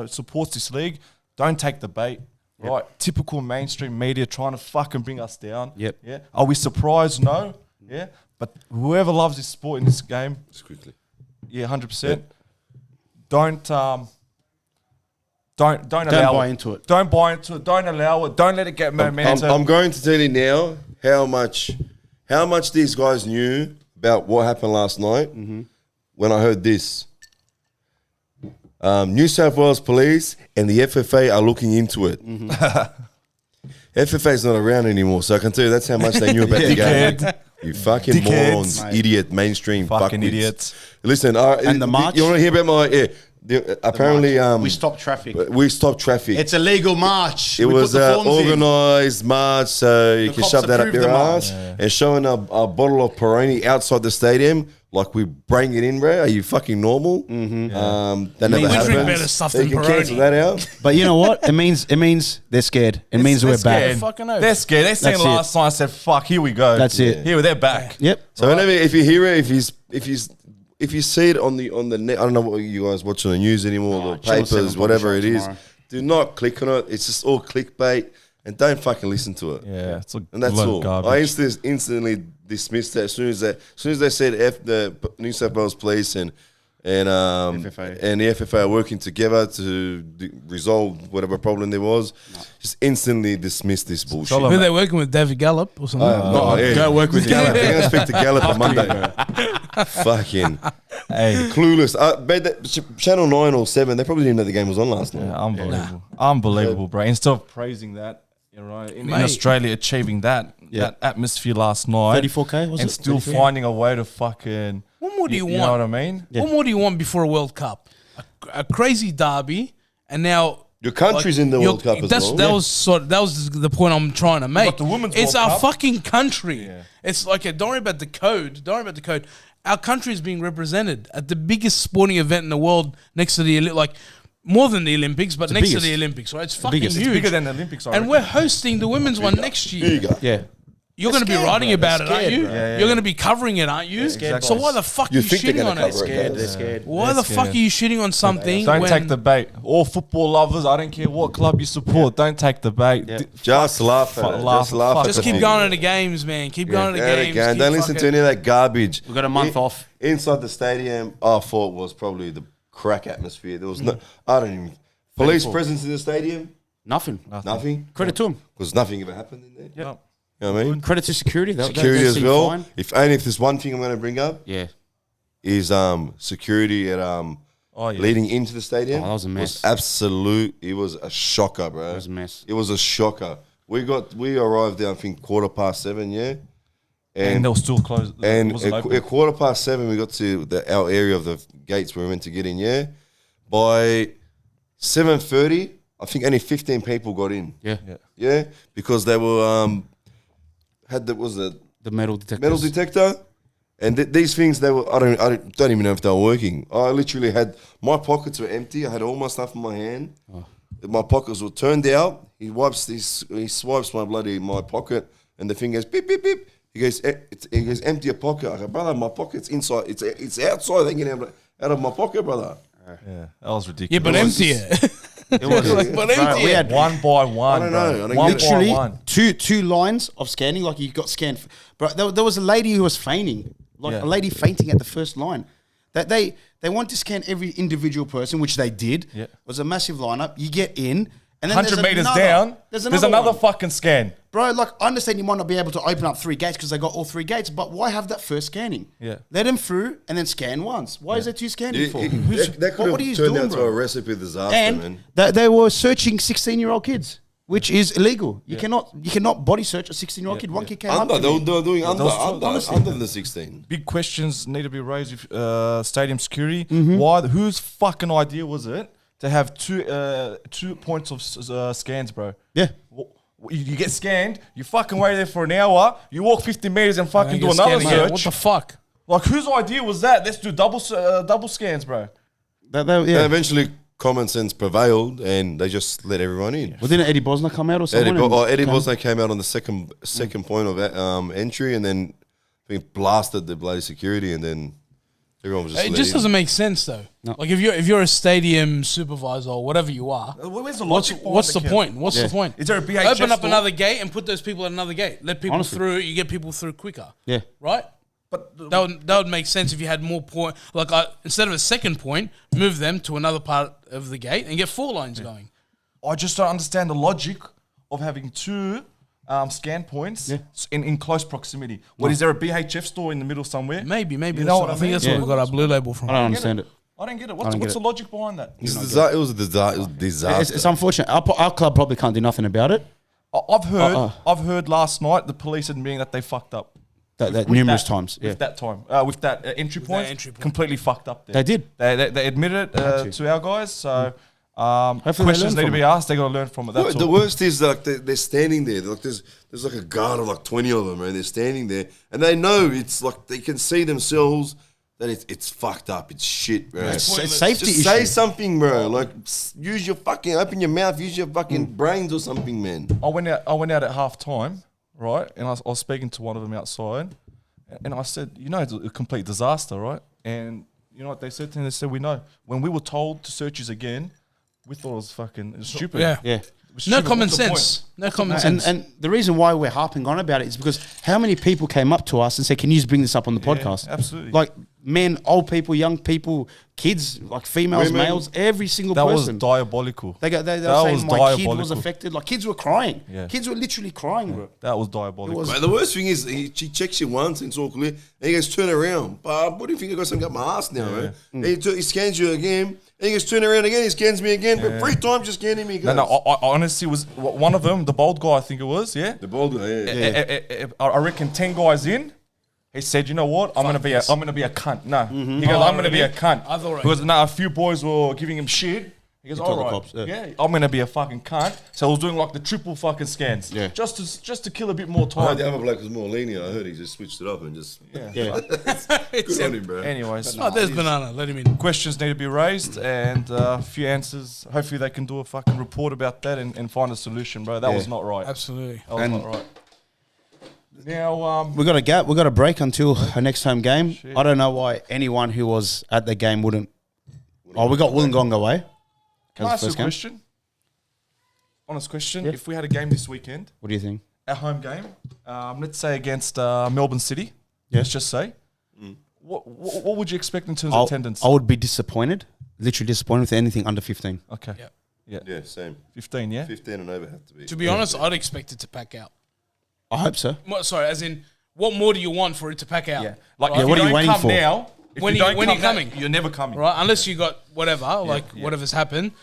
supports this league, don't take the bait. Right, typical mainstream media trying to fucking bring us down. Yep. Yeah. Are we surprised? No. Yeah. But whoever loves this sport in this game, Just quickly. yeah, 100%. Don't allow buy into it. Don't buy into it. Don't allow it. Don't let it get momentum. I'm going to tell you now how much these guys knew about what happened last night when I heard this. New South Wales Police and the FFA are looking into it. FFA is not around anymore, so I can tell you that's how much they knew about the game. You fucking Dickheads. morons, idiot, mainstream Fucking fuckwits. idiots. Listen, And the march? You want to hear about my? Apparently, we stopped traffic. we stopped traffic. It's a legal march. It We was put the an forms in. organised march, so you can cops shove that up approved your the march. ass. And showing a bottle of Peroni outside the stadium, like we bring it in, bro. Are you fucking normal? That never We drink happens. better stuff So than you can cancel Peroni. that out. But you know what? It means they're scared. It means we're back. scared. Fucking oath. They're scared. They seen That's last night and said, "Fuck, here we go." That's it. Here, they're back. Yep. So whenever, if you hear it, if you see it on the net, I don't know what you guys watch on the news anymore, the Channel 7 papers, whatever probably it show is. tomorrow. Do not click on it. It's just all clickbait, and don't fucking listen to it. Yeah, it's a And that's load of all. garbage. I instantly dismissed that as soon as they said the New South Wales Police and FFA. and the FFA are working together to resolve whatever problem there was. Just instantly dismissed this bullshit. Tell Who are they working with? David Gallup or something? Go work with Gallup. They're going to speak to Gallup on Monday. Fucking Hey, clueless. Bet that Channel 9 or 7, they probably didn't know the game was on last night. yeah, unbelievable, unbelievable, bro. Instead of praising that, you're right. In Mate. Australia, achieving that atmosphere last night, 34K, was and it? still 34? finding a way to fucking. What more do you You want? know what I mean? Yeah. What more do you want before a World Cup? A crazy derby, and now Your country's in the World Cup as well. That was the point I'm trying to make. got the Women's it's World our Cup. fucking country. Yeah. It's like don't worry about the code. Don't worry about the code. Our country is being represented at the biggest sporting event in the world, next to the more than the Olympics, but next to biggest. the Olympics. Right? It's fucking biggest. huge. It's bigger than the Olympics. I and reckon. we're hosting the women's one next year. Here you go. Yeah. You're going to be scared, writing bro. about They're it, aren't scared, you? bro. Yeah, You're going to be covering it, aren't you? scared, So boys. why the fuck You are you think they're shitting gonna on it? cover it, Scared. though. They're scared. Why They're the fuck scared. are you shitting on something? Don't when take the bait. All football lovers, I don't care what club you support. Don't take the bait. Yeah. Just laugh at it. laugh. Just laugh at Just the keep thing. going to the games, man. Keep going to the Yeah, games. again. Keep Don't listen to fucking- any of that garbage. We've got a month off. Inside the stadium, I thought was probably the crack atmosphere. There was no, I don't even. Police presence in the stadium, Nothing. nothing. Credit to them. Because nothing ever happened in there. Yep. You know what I mean? Credit to security. Security They as seem well. fine. If there's one thing I'm going to bring up Yeah. is security at Oh yeah. leading into the stadium. Oh, that was a mess. absolute. It was a shocker, bro. It was a mess. It was a shocker. We arrived there, I think 7:15. Yeah. And they'll still close. And wasn't at open. 7:15, we got to our area of the gates where we meant to get in. Yeah, by 7:30, I think only 15 people got in. Yeah. Yeah, because they were had the The metal detectors. metal detector, and these things they were. I don't even know if they were working. I literally had my pockets were empty. I had all my stuff in my hand. My pockets were turned out. He swipes my pocket, and the thing goes beep beep beep. He goes, empty your pocket. I go, brother, my pocket's inside. It's outside hanging out of my pocket, brother. Yeah, that was ridiculous. Yeah, but empty it. It was. But Bro, empty we it. had one by one. I don't bro. know. I don't One get it. by literally one. two lines of scanning. Like you got scanned. But there was a lady who was fainting. Like Yeah. a lady fainting at the first line. That they want to scan every individual person, which they did. Yeah. It was a massive lineup. You get in. And then 100 meters another, down. There's There's another another one. fucking scan. Bro, like, I understand you might not be able to open up 3 gates because they got all 3 gates, but why have that first scanning? Yeah. Let them through and then scan once. Why is there 2 scanning for? That could what are have you turned doing, out to bro? a recipe disaster, And man. they were searching 16-year-old kids, which is illegal. You cannot body search a 16-year-old kid. One kid came up Under, to they me. were doing under honestly. the 16. Big questions need to be raised with stadium security. Mm-hmm. Why? Whose fucking idea was it to have 2 points of scans, bro? Yeah. You get scanned. You fucking wait there for an hour. You walk 50 meters and fucking do You're another scanning it. search. What the fuck? Like, whose idea was that? Let's do double scans, bro. And eventually, common sense prevailed, and they just let everyone in. Well, didn't Eddie Bosner come out or something? Eddie Bosner came out on the second point of entry, and then I think blasted the bloody security, and then everyone was just. It just doesn't make sense though. No. Like if you're a stadium supervisor or whatever you are, Where's the what's logic? the point? What's the point? Is there a BHF Open up store? another gate and put those people at another gate. Let people Honestly. through. You get people through quicker. Yeah. Right. But That would make sense if you had more point. Like instead of a second point, move them to another part of the gate and get 4 lines going. I just don't understand the logic of having 2 scan points in close proximity. What, is there a BHF store in the middle somewhere? Maybe. You know what I think mean? that's Yeah. where we got our blue label from. I don't understand it. I don't get it. don't What's get the it. logic behind that? It was a disaster. It's unfortunate. Our club probably can't do nothing about it. I've heard last night the police admitting that they fucked up. That With numerous that- times. Yeah. With that time, with that entry point, entry point. completely fucked up there. They did. They admitted it to our guys. So Hopefully they questions learn need to from be it. asked. They got to learn from it. That's The all. worst is like they're standing there. Like there's like a guard of like 20 of them, and they're standing there, and they know it's like they can see themselves that it's fucked up. It's shit, bro. It's a pointless. safety Just issue. say something, bro. Like use your fucking open your mouth, use your fucking brains or something, man. I went out at half time, right? And I was speaking to one of them outside, and I said, you know, it's a complete disaster, right? And you know what they said to me? They said, we know. When we were told to search us again, we thought it was fucking stupid. Yeah. Yeah. It was No stupid. common What's the point? sense. No common And, sense. and the reason why we're harping on about it is because how many people came up to us and said, "Can you just bring this up on the podcast?" absolutely. Like men, old people, young people, kids, like females, Women. males, every single That was person. diabolical. They were that saying was my kid was diabolical. affected. Like kids were crying. Yeah. Kids were literally crying, bro. That was diabolical. It was- But the worst thing is he checks you once and it's all clear, and he goes turn around. But what do you think I got something up my ass now, man? And he scans you again, and he goes turn around again. He scans me again, but 3 times just scanning me. No, I honestly was one of them, the bold guy, I think it was, yeah. The bald guy, yeah. I reckon 10 guys in. He said, "You know what? I'm gonna be a cunt." No, he goes, "I'm gonna be a cunt." I thought Because now a few boys were giving him shit. He goes, told "All the right, cops, yeah. I'm gonna be a fucking cunt." So I was doing like the triple fucking scans, Yeah. just to kill a bit more I heard time. the other bloke was more lenient. I heard he just switched it up and just Yeah. good on him, bro. Anyways, Oh, there's banana. Let him in. questions need to be raised and a few answers. Hopefully they can do a fucking report about that and find a solution, bro. That was not right. Absolutely. That was And- not right. Now, We got a gap. We got a break until our next home game. I don't know why anyone who was at the game wouldn't. Oh, we got Wollongong away. can I That ask was the you a first game. question? Honest question. Yeah. If we had a game this weekend, What do you think? a home game, let's say against Melbourne City, Yeah. let's just say, what would you expect in terms I'll- of attendance? I would be disappointed, literally disappointed with anything under 15. Okay. Yeah. Yeah. Yeah, same. 15, yeah? 15 and over have to be. To be honest, I'd expect it to pack out. I hope so. Sorry, as in, what more do you want for it to pack out? Yeah. Like, Yeah, if what you are you don't waiting come for? now, if When you are you- don't when are come you now, coming? you're never coming. Right? Unless you got whatever, whatever's happened.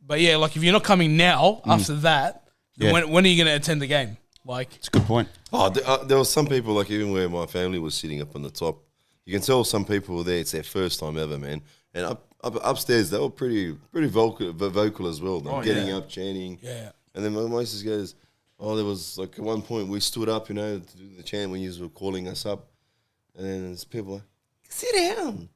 But yeah, like if you're not coming now, after that, then Yeah. when are you going to attend the game? Like, It's a good point. Oh, there was some people, like even where my family was sitting up on the top, you can tell some people were there, it's their first time ever, man. And upstairs, they were pretty vocal as well. Like getting up, chanting. yeah. And then my missus goes, there was like at one point we stood up, to do the chant when you were calling us up. And then there's people like, sit down.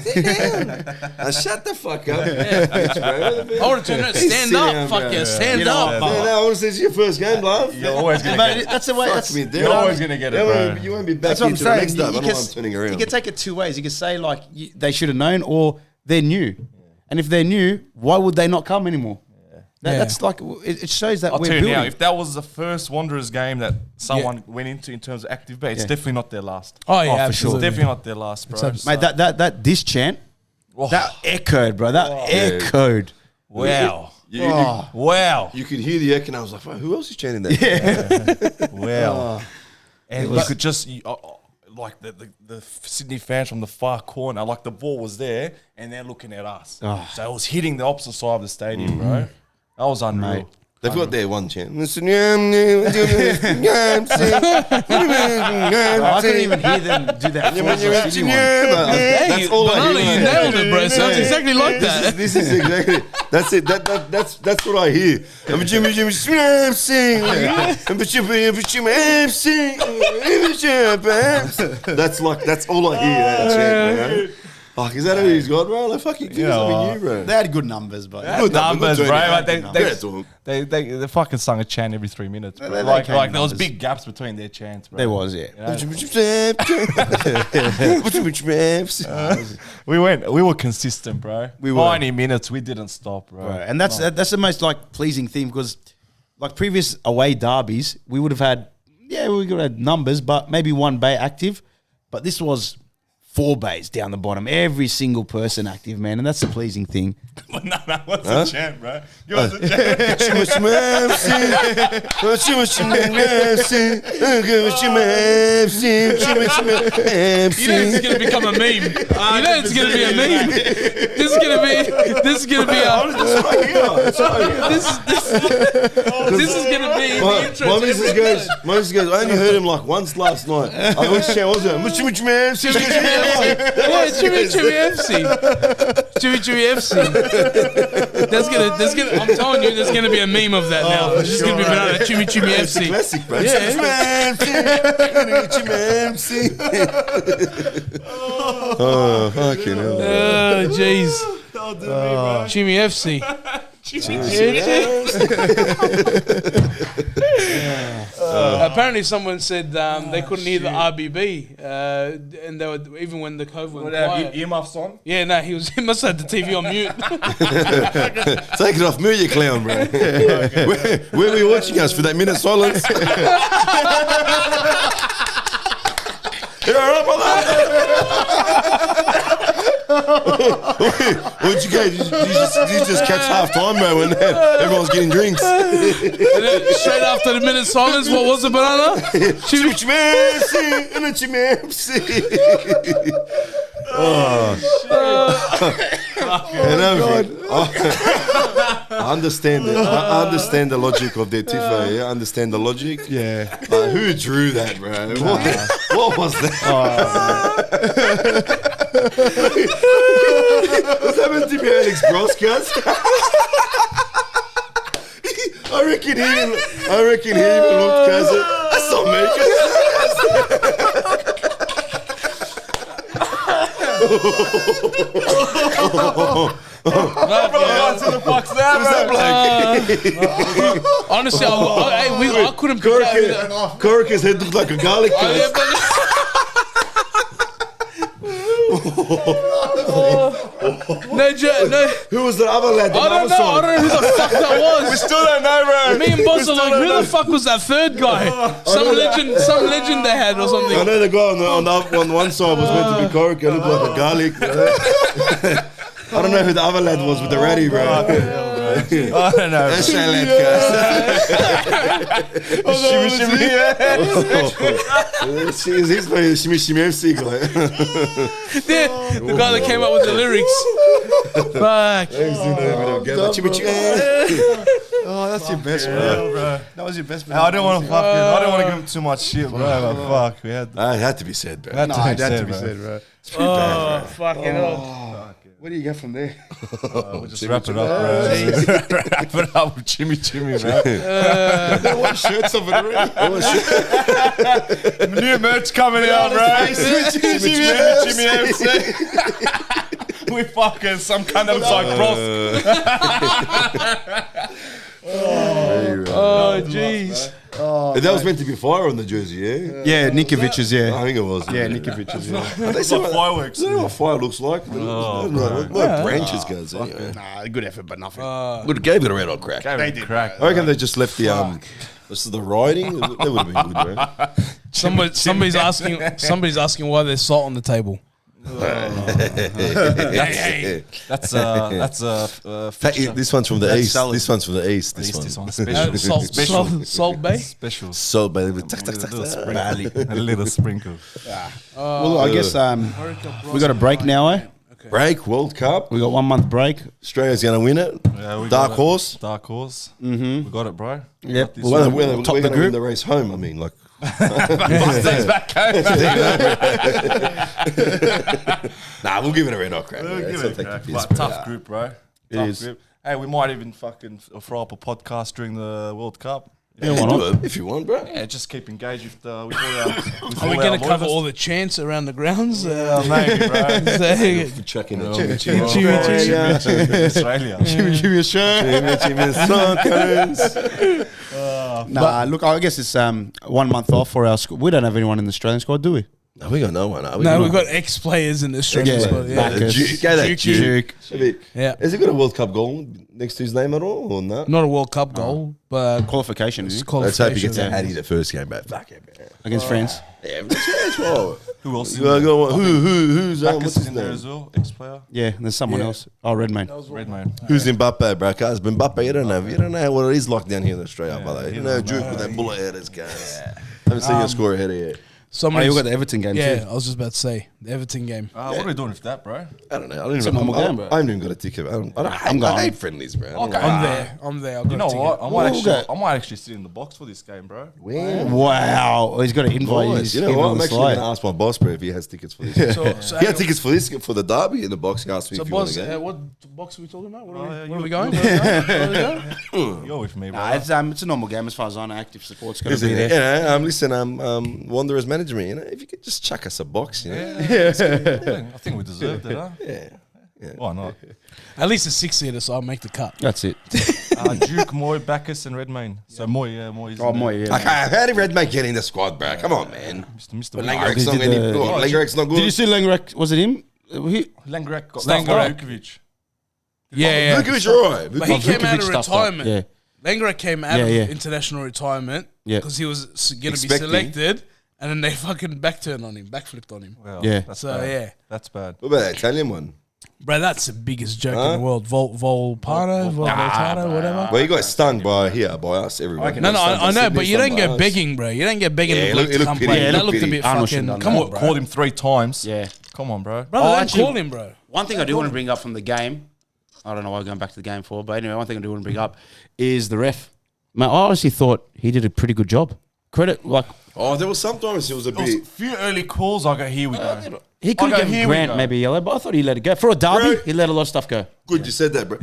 Sit down. Shut the fuck up. I would have turned around, stand up, fuck yeah, stand You know up. what, I want to say it's your first game, love. You're always going to But get it. that's the way. That's, Me, you dude. You're know, always going to get it, bro. You won't be back that's what here I'm to the saying. next time. I You don't can, know I'm turning around. you can take it 2 ways. You can say like they should have known, or they're new. And if they're new, why would they not come anymore? Yeah. That's like it shows that I'll we're tell you building. now, if that was the first Wanderers game that someone went into in terms of active bet, it's Yeah. definitely not their last. Oh, yeah, for sure. It's absolutely. definitely not their last, bro. It's Mate, that diss chant, Oh, that echoed, bro. That echoed. wow. Oh. Wow. You could hear the echo, and I was like, who else is chanting that? Wow. And you could just, like the Sydney fans from the far corner, like the ball was there and they're looking at us. So it was hitting the opposite side of the stadium, bro. That was unreal. Mate. They've got their one chant. I I couldn't even hear them do that. That's all I Banana, hear. you nailed it, bro. Sounds exactly like that. This is exactly. That's it. That's what I hear. That's all I hear. That chant, bro. Fuck, is that who he's got, bro? Like, fucking give us something new, bro. They had good numbers, but Good numbers, good bro. turning Like, out. they fucking sung a chant every 3 minutes, bro. They Like came there was numbers. big gaps between their chants, bro. there was, yeah. We were consistent, bro. We were. 90 minutes, we didn't stop, bro. Right. And that's the most like pleasing thing because like previous away derbies, we would have had we could have had numbers, but maybe one bay active. But this was 4 bays down the bottom, every single person active, man, and that's the pleasing thing. No, what's the chant, bro? Give us a chant. You know it's gonna become a meme. You know it's gonna be a meme. This is gonna be a. This is gonna be the intro. My missus goes, I only heard him like once last night. I wish I was there. Yeah, Chimmy FC. Chimmy FC. That's gonna. I'm telling you, there's gonna be a meme of that now. There's just gonna be banana Chimmy It's a FC. classic, bro. Yeah. Oh, fucking hell. Oh, jeez. Chimmy FC. Apparently, someone said they couldn't hear the RBB, and they were even when the COVID went quiet. Earmuffs on? Yeah, no, he must have had the TV on mute. Take it off, mute, you clown, bro. Where were you watching us for that minute silence? Where'd you go? Did you just catch half time, bro, when everyone's getting drinks? And then straight after the minute silence, what was the banana? I understand it. I understand the logic of their tifo. Yeah, I understand the logic. Yeah. Who drew that, bro? What was that? Was that meant to be Alex Broskas? I reckon he even looked cuz that's not me. Honestly, I couldn't pick out. Corica's head looked like a garlic Yeah, toast. No. Who was the other lad? I don't know who the fuck that was. Still don't know, bro. Me and Boss are like, who the fuck was that third guy? Some legend they had or I something. know the guy on one side was meant to be Corica, looked like a garlic. I don't know who the other lad was with the ratty, bro. I don't know. That's that lad, cuz. He's playing the Shimmy Shimmy FC guy. Yeah, the guy that came up with the lyrics. Fuck. Oh, that's your best, bro. That was your best. I don't want to give him too much shit, bro. But fuck, we had It had to be said, bro. No, it had to be said, bro. It's pretty bad, bro. Fucking hell. Where do you get from there? We'll just wrap it up, bro. Wrap it up with Jimmy, bro. What shirts of it already? New merch coming out, bro. Jimmy FC. We fucking some kind of like broth. Oh, jeez. That was meant to be fire on the jersey, yeah? Yeah, Nikovic's, I yeah. think it was. Yeah, Nikovic's, yeah. They said Like fireworks. I don't know what fire looks like. What branches goes anyway. Nah, good effort, but nothing. Would have gave it a red hot crack. They did. Crack. I reckon they just left the this is the writing. That would have been good, bro. Somebody's asking why there's salt on the table. Hey. That's This one's from the That's east. salad. This one's from the east. This This one. one special. Salt Bay. Special. So, baby. A little sprinkle. Well, I guess we got a break now, eh? Break, World Cup. We got 1 month break. Australia's going to win it. Yeah, we Dark got it. horse. Dark horse. We got it, bro. Yep. Well, we're Top going the to win group. the race home. I mean, like, Mustangs back home. nah, we'll give it a red hot crack. We'll man. give Let's it a not take crack. the piss, But bro. tough group, bro. It Tough is. group. Hey, we might even fucking throw up a podcast during the World Cup. Yeah, Yeah, why do not? it if you want, bro. Yeah, just keep engaged with all our. Are we going to cover all the chants around the grounds? maybe, bro? For chucking it. Chimmy, Chimmy, chimmy, chimmy, Australia. Give me a shirt. chimmy, suckers. Nah, look, I guess it's 1 month off for our squad. We don't have anyone in the Australian squad, do we? No, we got no one. No, we've got ex-players in the Australian Yeah, squad. Yeah. Bacchus. Go that Duke. Duke. Yeah. Has he got a World Cup goal next to his name at all, or not? Not a World Cup goal, but Qualification, it's is it? Let's hope he gets qualification. a Addy the first game, but fuck it, man. Against France. Yeah, that's well. Who else? You gotta go. Who's what's Bacchus his in there name? as well, ex-player. Yeah, there's someone Yeah. else. Oh, Redmayne. Red man. Who's Mbappe, bro? Cause Mbappe, you don't know what it is like down here in Australia, by the way. you You know, don't Duke with that bullet headers, guys. Haven't seen your score ahead of yet. Oh, Somebody's, you got the Everton game yeah, too. I was just about to say the Everton game. What are we doing with that, bro? I don't know. I don't a even. normal game, bro. I haven't even got a ticket. I hate friendlies, bro. Okay. I'm there. I've got You know a ticket. what? Okay. I might actually sit in the box for this game, bro. Wow. He's got to invite Nice. you. You know what? I'm actually going to ask my boss, bro, if he has tickets for this. So, He had tickets for this for the derby in the box. He asked me So, if you want boss, to go. what box are we talking about? What are yeah, we going? Where are we going? You're with me, bro. Nah, it's a normal game as far as I know. Active support's got to Listen, be you there. know, listen, Wanderers management, you know, if you could just chuck us a box, you know. I think we deserved it, huh? Yeah. Why not? At least a 6-seater, so I'll make the cut. That's it. Duke, Moy, Bacchus, and Redmayne. So Moy, yeah, Moy. Oh, Moy, yeah. Okay, how did Redmayne get in the squad, bro? Come on, man. Mr. But Moy. Langrek's not did any the- good. Langrek's not Did you good. see Langrek? Was it him? Langrek got Langrak. Vukovic. Yeah, Vukovic, all right. But he Vukovic. came out of stuffed up. retirement. Yeah. Langrak came out of Yeah. international retirement Yeah. because he was going to be Expecting. selected, and then they fucking backflipped on him. Well, Yeah. That's So, bad. yeah. That's bad. What about that Italian one? Bro, that's the biggest joke Huh? in the world. Volpato, whatever. Well, you got stung by us, everyone. No, I know, but you don't get go begging, bro. You don't get begging Yeah, to it like looked- to it come looked play. pity. That It looked a looked bit Arnold should've fucking. done Come that. on, bro. Called him 3 times. Yeah. Come on, bro. Brother, don't actually- call him, bro. One thing I do want to bring up from the game, I don't know why I'm going back to the game for, but anyway, one thing I do want to bring up is the ref. Man, I honestly thought he did a pretty good job. Credit, like, Oh, there was sometimes it was a There was a bit. few early calls. I go, here we go. he could Okay, have here given we Grant go. maybe a yellow, but I thought he let it go. For a derby, Bro. he let a lot of stuff go. Good, you said that, bro.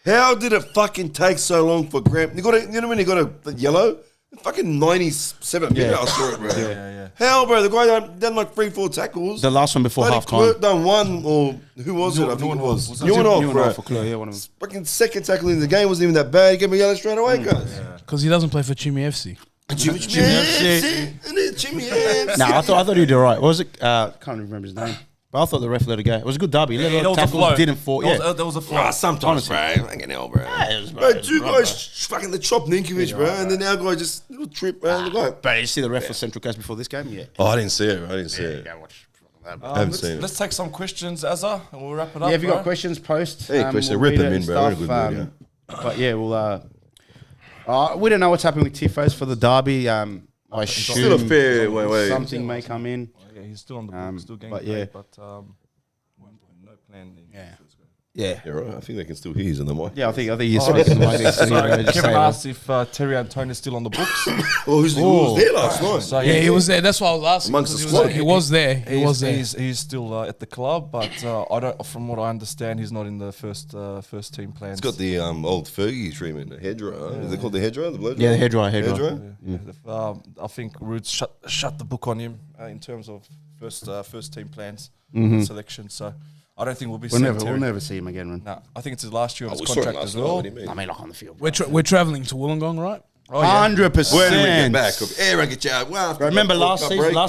How did it fucking take so long for Grant? You know when you got a yellow? Fucking 97 minutes, I saw it, bro. Yeah. Hell, bro, the guy done like 3-4 tackles. The last one before Bloody half time. Clerk done one, or who was it? I think it was. Newanov, bro. Yeah, one of them. Fucking second tackle in the game wasn't even that bad. He gave me a yellow straight away, guys. Because he doesn't play for Chimmy FC. Jimmy FC. No, I thought he did all right. What was it? Can't remember his name. But I thought the ref let it go. It was a good derby. He let a lot of tackles, didn't fall. Yeah. There was a flow. Sometimes, bro. Fucking hell, bro. Bro, two guys fucking the chop Ninkovic, bro, and then our guy just little trip, bro. The guy. But you see the ref for Central Coast before this game? Yeah. Oh, I didn't see it. I haven't seen it. Let's take some questions, Azza, and we'll wrap it up. Yeah, if you got bro. questions, post. Hey, question. Rip them in, bro. We're in a good mood, But yeah, we'll. We don't know what's happening with Tifos for the derby. I assume Still a fair wait. something may come in. Yeah, he's still on the book, still getting but paid, yeah. but no plan. Yeah. Yeah, right. I think they can still hear you on the mic. Yeah, I think he's speaking like this. Kevin asked if Terry Antonio is still on the books. Oh, who was there last night? So Yeah, he was there. That's why I was asking. Amongst 'cause the he was squad. there. He was there. He was there. He's still at the club, but I don't. From what I understand, he's not in the first team plans. It's got the old Fergie treatment, the hairdryer. Is it called the hairdryer? The blow Yeah, the dryer? hairdryer. I think Roots shut the book on him in terms of first team plans selection. So I don't think we'll be. We'll never see him again, man. No, I think it's his last year of Oh, his we saw him contract last as night. well. What do you mean? I mean, like on the field. We're traveling to Wollongong, right? Oh, yeah. 100%. When do we get back? Everyone get you out. Well, Bro, remember last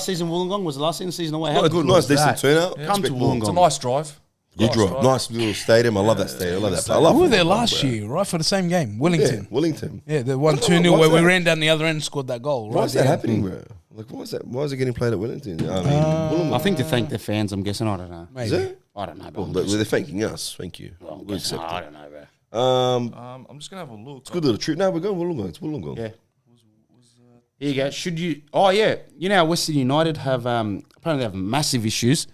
season Wollongong was the last season away. How good nice, was decent that? turnout. Come to Expect more. It's a Wollongong. nice drive. Good drive. Nice little stadium. I love that stadium. I love that. I love We were there Wollongong, last bro. year, right, for the same game, Yeah, Wellington. Wellington. Yeah, the 1-2-0 Why where is we that? ran down the other end and scored that goal. Why Right is that there. happening, bro? Like, why is that? Why is it getting played at Wellington? Wollongong. I think to thank their fans, I'm guessing. I don't know. Maybe. Is it? I don't know. Well, But they're thanking us. Thank you. I'm We'll guessing. accept I it. don't know, bro. I'm just gonna have a look. Good little trip. No, we're going Wollongong. It's Wollongong. Yeah. Here you go. Should you? Oh yeah. You know, how Western United have apparently have massive issues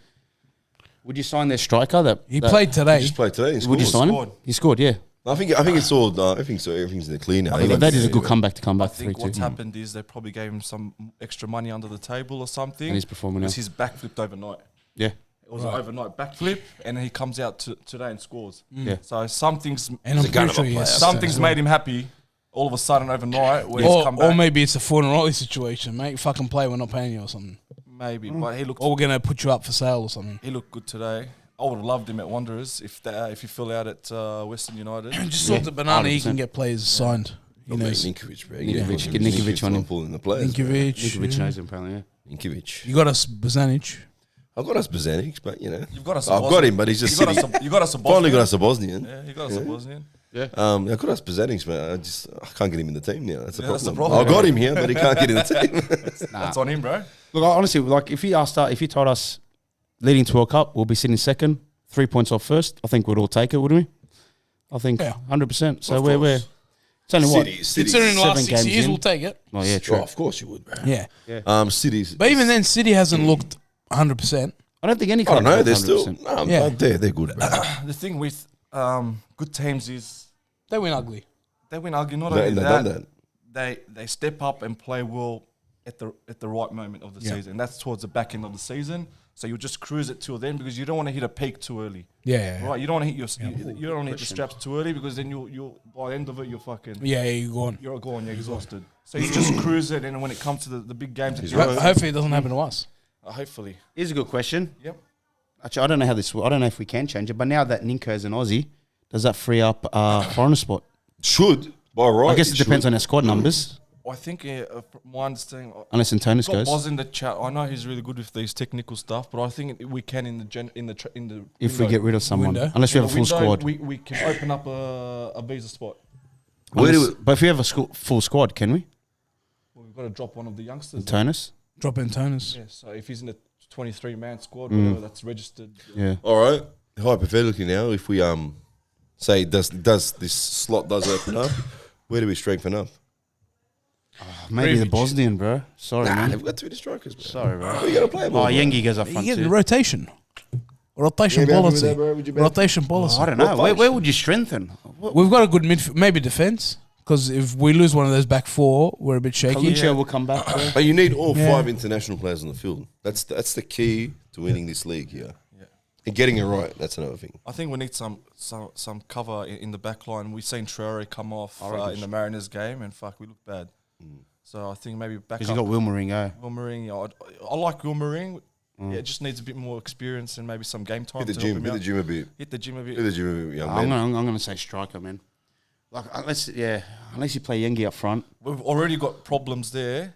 Would you sign their striker? He played today. He just played today. He Would you scored. sign him? He scored, yeah. I think it's all. Everything's in the clear now. That is a good comeback to come I back think 3-2. what's happened is they probably gave him some extra money under the table or something. And he's performing now. Because he's backflipped overnight. Yeah. It was an overnight backflip, and then he comes out today and scores. Yeah. So something's And I'm pretty sure he has something's made him happy. All of a sudden overnight, where he's come or back. maybe it's a Fornaroli situation, mate. Fucking play, we're not paying you or something. Maybe, but he looked. Or we're gonna put you up for sale or something. He looked good today. I would have loved him at Wanderers if he fell out at Western United. Just thought the banana he can get players signed. He knows. Ninkovic, bro. Get Ninkovic on him. Pulling the players. Ninkovic Ninkovic. knows him, apparently, yeah. Ninkovic. You got us Bozanic. I've got us Bozanic, but you know, You've got us. I've got him, but he's just sitting. You got us a Bosnian. Finally got us a Bosnian. Yeah, you got us a Bosnian. I've got us Bozanic, but I can't get him in the team now. That's the that's the problem. problem. I got him here, but he can't get in the team. That's on him, bro. Look, honestly, like if you told us leading to World Cup, we'll be sitting second, 3 points off first, I think we'd all take it, wouldn't we? I think 100%. So we're it's only what? Considering the last 6 games years, in. we'll take it. Oh yeah, Oh, true. of course you would, bro. Yeah. Cities. But even then, City hasn't looked 100%. I don't think any. I don't know. They're still. 100%. No, they're good, bro. The thing with good teams is They win ugly. they win ugly. Not They- only they've that, done they step up and play well at the right moment of the season. That's towards the back end of the season. So you'll just cruise it till then because you don't want to hit a peak too early. Yeah. Right? You don't want to hit you don't want to hit the straps too early because then you'll by the end of it you're fucking Yeah, you're gone. you're gone, you're exhausted. So you just cruise it, and when it comes to the big games, Hopefully it doesn't happen to us. hopefully. Here's a good question. Yep. Actually, I don't know how this. I don't know if we can change it. But now that Ninko is an Aussie, does that free up foreigner spot? Should by right. I guess it depends on our squad numbers, I think from my understanding, unless Antonis got goes. Boz in the chat. I know he's really good with these technical stuff, but I think we can in the If we get rid of someone, window. unless we in have a the full window, squad. we can open up a visa spot. Where do But if we have a full squad, can we? Well, we've got to drop one of the youngsters. Antonis? Drop Antonis. Yeah, so if he's in a 23-man squad, whatever that's registered. Yeah. All right. Hypothetically, now, if we say does this slot does open up, where do we strengthen up? Maybe the Revic. Bosnian, bro. Sorry, man. They've got too many strikers, bro. Sorry, bro. You got to play them. Oh, Yengi goes up front You get too. rotation. Rotation Yeah, policy. that, bro? Would you bet? Rotation policy. I don't know. Where would you strengthen? We've got a good midfield, maybe defense. Because if we lose one of those back four, we're a bit shaky. Kalucha will come back. Bro. But you need all Yeah. 5 international players on the field. That's the key to winning this league here. Yeah. And getting it right, that's another thing. I think we need some cover in the back line. We've seen Traore come off in the Mariners game, and we look bad. So I think maybe back Because up. you got Wilmering, eh? Wilmering. I like Wilmering. Yeah, it just needs a bit more experience and maybe some game time. Hit the to help gym, him hit the out. gym a bit. Hit the gym a bit. Hit the gym a bit, young I'm man. gonna say striker, man. Like unless you play Yengi up front. We've already got problems there.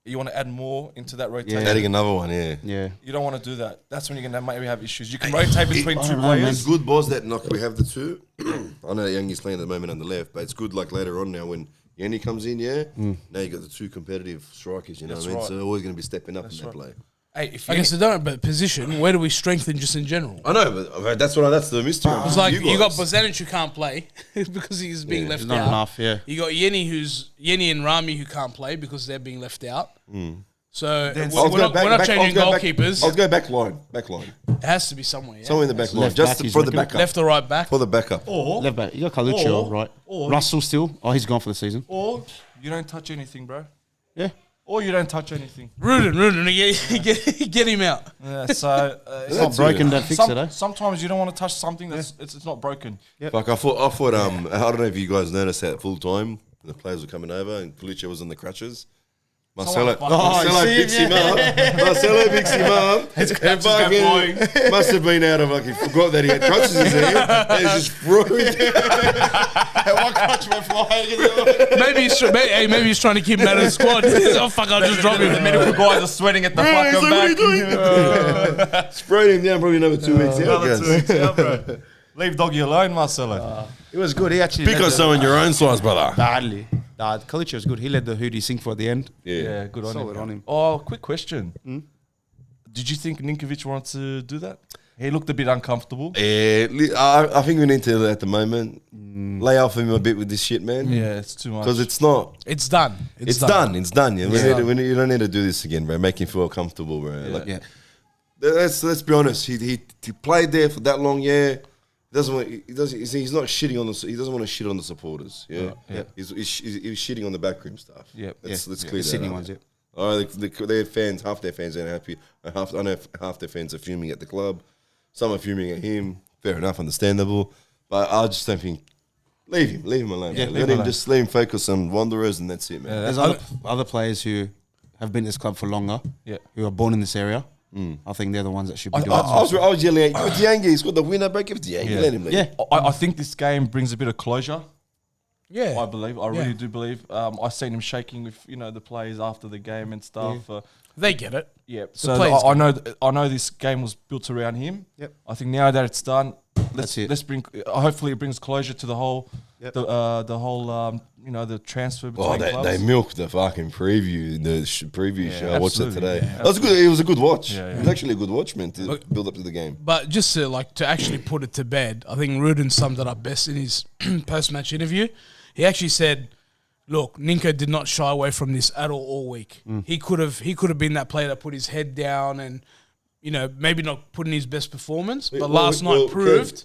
You want to add more into that rotation. Yeah. Adding another one, yeah. Yeah. You don't want to do that. That's when you're going to maybe have issues. You can rotate between I two don't know, man. It's players. good, boss, that we have the two. I know Youngi's playing at the moment on the left, but it's good like later on now when Yanni comes in, now you got the two competitive strikers, you know That's what I mean? right. So they're always going to be stepping up in that right. play. Hey, if I guess they don't, but position, where do we strengthen just in general? I know, but that's the mystery. It's like you got guys. Bozanic who can't play because he's being left Not out. enough, yeah. You got Yenny and Rami who can't play because they're being left out. So Then- we're not changing goalkeepers. I'll go back line. It has to be somewhere. Yeah? Somewhere in the back line, Left just back, he's for the looking. backup. Left or right back. For the backup. Or Left back. You got Kalucha, right? Russell still. Oh, he's gone for the season. you don't touch anything, bro. Yeah. Or you don't touch anything. Rudin, get him out. Yeah, so It's not broken, don't fix it, eh? sometimes you don't want to touch something that's it's not broken. Like I thought. I don't know if you guys noticed that full time the players were coming over and Kalucha was on the crutches. Marcelo picks him up. Marcelo picks him up. And fucking must have been out of fucking forgot that he had crutches in his hand. And he's just thrown. One crutch went flying. Maybe he's trying to keep him out of the squad. Oh fuck! I'll just drop him. The medical guys are sweating at the fucking back. Sprayed him down probably another 2 weeks out, Another guys. 2 weeks out, bro. Leave doggy alone, Marcelo. It was good. He actually Pick led on the- someone your own size, brother. badly. Kalucha was good. He led the Hootie sing for at the end. Yeah, good on Solid him. on him. Oh, quick question. Did you think Ninkovic wanted to do that? He looked a bit uncomfortable. I think we need to, at the moment, lay off him a bit with this shit, man. Yeah, it's too much. Because it's not. It's done. It's done. It's done. Yeah. You don't need to do this again, bro. Make him feel comfortable, bro. Like, Yeah. let's be honest. He played there for that long. Yeah, he's not shitting on he doesn't want to shit on the supporters. Yeah, He's shitting on the backroom stuff. Yeah, let's clear the that Sydney up. ones. Yeah. Oh, their fans, half their fans aren't happy. I know half their fans are fuming at the club. Some are fuming at him. Fair enough, understandable. But I just don't think. Leave him alone. Yeah, let him focus on Wanderers, and that's it, man. There's other players who have been at this club for longer. Yeah. Who are born in this area. I think they're the ones that should be doing I was yelling at the Yangi. He's got the winner back. Give it to Yangi. Let him leave. Yeah. I think this game brings a bit of closure. Yeah. I believe. I really do believe. I seen him shaking with the players after the game and stuff. They get it. Yeah. The So players I know this game was built around him. Yep. I think now that it's done, That's it. let's bring. Hopefully, it brings closure to the whole. Yep. The whole the transfer between clubs. They milked the fucking preview, preview show. I watched it absolutely, today. yeah. That was good. It was a good watch. Yeah, yeah. It was actually a good watch, man, to build up to the game. But just to actually put it to bed, I think Rudin summed it up best in his post-match interview. He actually said, "Look, Ninko did not shy away from this at all week. He could have been that player that put his head down and maybe not put in his best performance, but last night proved."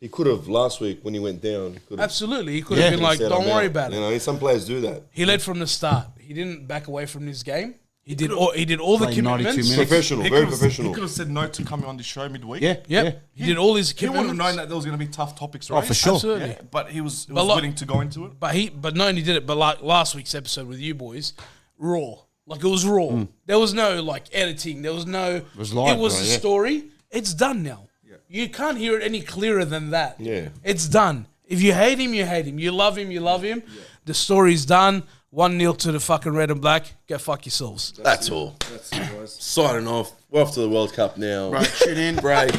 He could have last week when he went down. Absolutely, he could have been like, "Don't worry about it." Some players do that. He led from the start. He didn't back away from this game. He did all the Played 92 commitments. minutes. Professional, very professional. He could have said no to coming on this show midweek. Yeah. Yep. He did all his He wouldn't commitments. have known that there was going to be tough topics, right? for sure. Absolutely. Yeah, but he was But like- willing to go into it. But not only did it, but like last week's episode with you boys, raw. Like it was raw. There was no like editing. There was no. It was live, was bro, a yeah. story. It's done now. You can't hear it any clearer than that. Yeah. It's done. If you hate him, you hate him. You love him, you love him. The story's done. 1-0 to the fucking red and black. Go fuck yourselves. That's all. That's it, guys. Signing off. We're off to the World Cup now. Right, tune in. Break.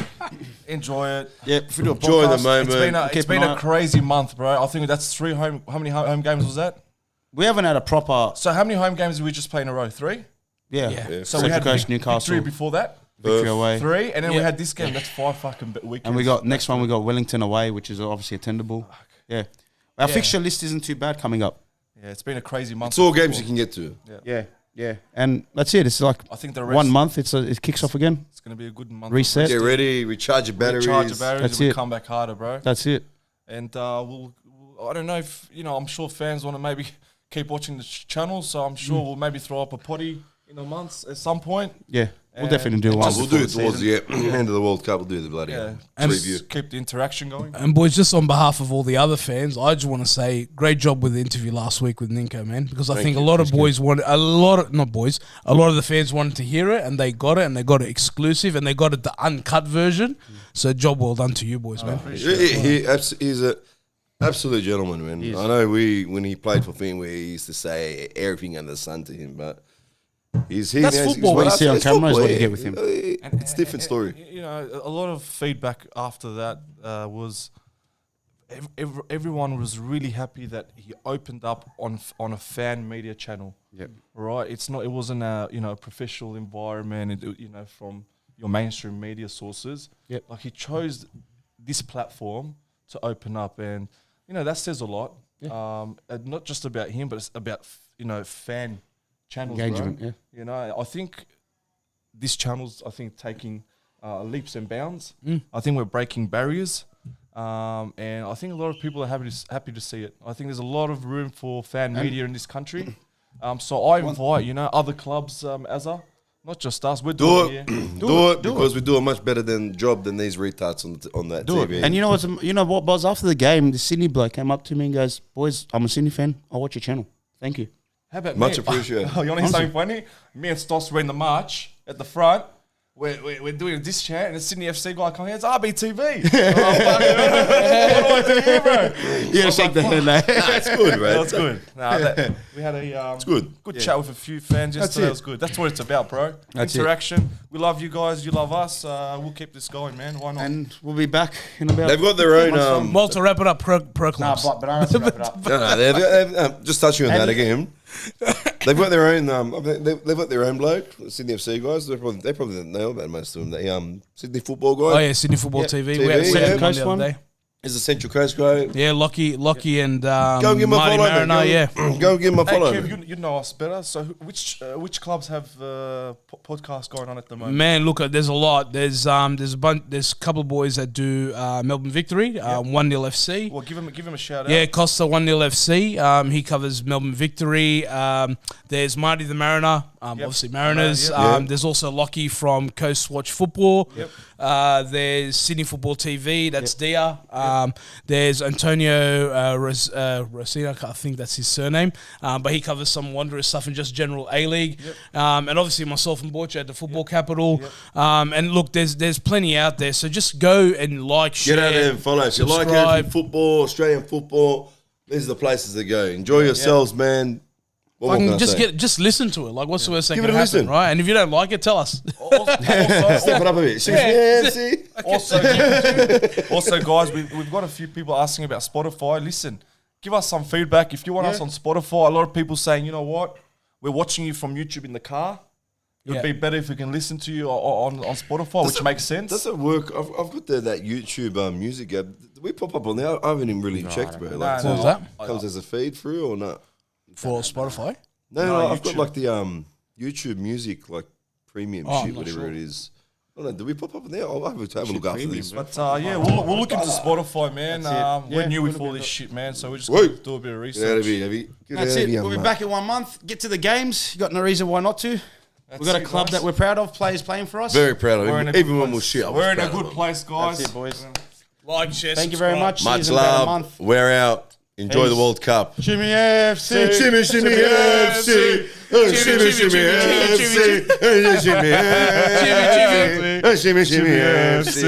Enjoy it. Yeah, if we do a Enjoy the podcast, moment. It's been a crazy month, bro. I think that's 3 home. How many home games was that? we haven't had a proper. So how many home games did we just play in a row? 3. Yeah. Yeah. So we had Coast, Newcastle, victory before that. victory away. 3, and then we Yeah. had this game. That's 5 fucking weekends. And we got next one. We got Wellington away, which is obviously attendable. Yeah, our Yeah. fixture list isn't too bad coming up. Yeah, it's been a crazy month. It's all games you can get to. Yeah, and that's it. It's like I think the rest, 1 month. It kicks off again. It's going to be a good month. Reset. Get ready, recharge your batteries. Charge the batteries. That's and it. come back harder, bro. That's it. And we'll I don't know if I'm sure fans want to maybe keep watching the channel, so I'm sure we'll maybe throw up a potty in a month at some point. Yeah, we'll And definitely do one. We'll do it towards the end of the World Cup. We'll do the bloody Yeah, preview. just keep the interaction going. And boys, just on behalf of all the other fans, I just want to say great job with the interview last week with Ninko, man. Because I think a lot of the fans wanted to hear it, and they got it exclusive, and they got it the uncut version. So job well done to you boys, man. He's a absolute gentleman, man. I know when he played for Finn, we used to say everything under the sun to him, but That's football. What you see on camera is what you get with him. It's a different story. A lot of feedback after that was everyone was really happy that he opened up on a fan media channel. Yep. Right. It wasn't a professional environment. From your mainstream media sources. Yep. Like he chose this platform to open up, and that says a lot. And not just about him, but it's about fan channels, Engagement, bro. I think this channel's taking leaps and bounds. I think we're breaking barriers, and I think a lot of people are happy to see it. I think there's a lot of room for fan media in this country. So I invite other clubs, not just us. We're doing it here. Do it because we do a much better job than these retards on that TV. And you know what, Buzz? After the game, the Sydney bloke came up to me and goes, "Boys, I'm a Sydney fan. I watch your channel. Thank you." How about Much me? appreciated. You want to hear something funny? Me and Stoss were in the march at the front. We're doing a diss chant, and the Sydney FC guy comes here. It's RBTV. What do I do here, bro? Yeah, shake the hand. That's good, right? That's good. We had a It's good. chat with a few fans yesterday. it. It was good. That's what it's about, bro. That's Interaction. We love you guys. You love us. We'll keep this going, man. Why not? And we'll be back in about. They've got their own. Malta, wrap it up, pro Nah, clubs. but I have to wrap it up. They've just touching on that again. They've got their own. They've got their own bloke, Sydney FC guys. They probably don't know about most of them. The Sydney football guy. Oh yeah, Sydney Football TV. We TV, had yeah. one Coast the one. other day. Is the Central Coast guy? Yeah, Lockie and Go and give him a Marty follow. Mariner, Mate. yeah. Go and give him a Hey, follow. Kev, you know us better. So which clubs have podcasts going on at the moment? Man, look, there's a lot. There's a bunch. There's a couple of boys that do Melbourne Victory, 1-0 FC. Well, give him a shout out. Yeah, Costa 1-0 FC. He covers Melbourne Victory. There's Marty the Mariner, obviously Mariners. Yep. There's also Lockie from Coast Watch Football. Yep. There's Sydney Football TV. That's Dia. There's Antonio Rosina. I think that's his surname. But he covers some wondrous stuff in just general A-League. Yep. And obviously myself and Borch at the Football Capital. Yep. And look, there's plenty out there. So just go and share. Get out there and follow. If you like subscribe. football, Australian football, these are the places to go. Enjoy yourselves, man. What more can I say? Just listen to it. Like, what's the worst that Give can it a happen, listen. right? And if you don't like it, tell us. Step it up a bit. Also, guys, we've got a few people asking about Spotify. Listen, give us some feedback. If you want us on Spotify, a lot of people saying, you know what, we're watching you from YouTube in the car. It would be better if we can listen to you on Spotify, which makes sense. Does it work? I've got that YouTube music app. Do we pop up on there? I haven't even really checked, bro. Like, What was that? comes as a feed through or not? For Spotify? No, I've got like the YouTube music, like premium I'm shit, not whatever sure. it is. I don't know. Do we pop up on there? I'll have a look after this. But we'll look into Spotify, man. We're new with all this shit, man. So we're just going to do a bit of Get out of research. here, Abby. Get That's out of it. here, We'll be mate. back in 1 month. Get to the games. You got no reason why not to. We've got a it, club guys. that we're proud of. Players playing for us. Very proud of We're in him. a Even good when we're place. shit, I was We're in a proud of good him. place, guys. That's it, boys. Like, share, Thank you very subscribe. much. Much See you in about a love. month. We're out. Enjoy the World Cup. Jimmy FC. Shimmy, shimmy, FC. Shimmy, shimmy, FC. Shimmy, shimmy, FC. Shimmy, shimmy, FC.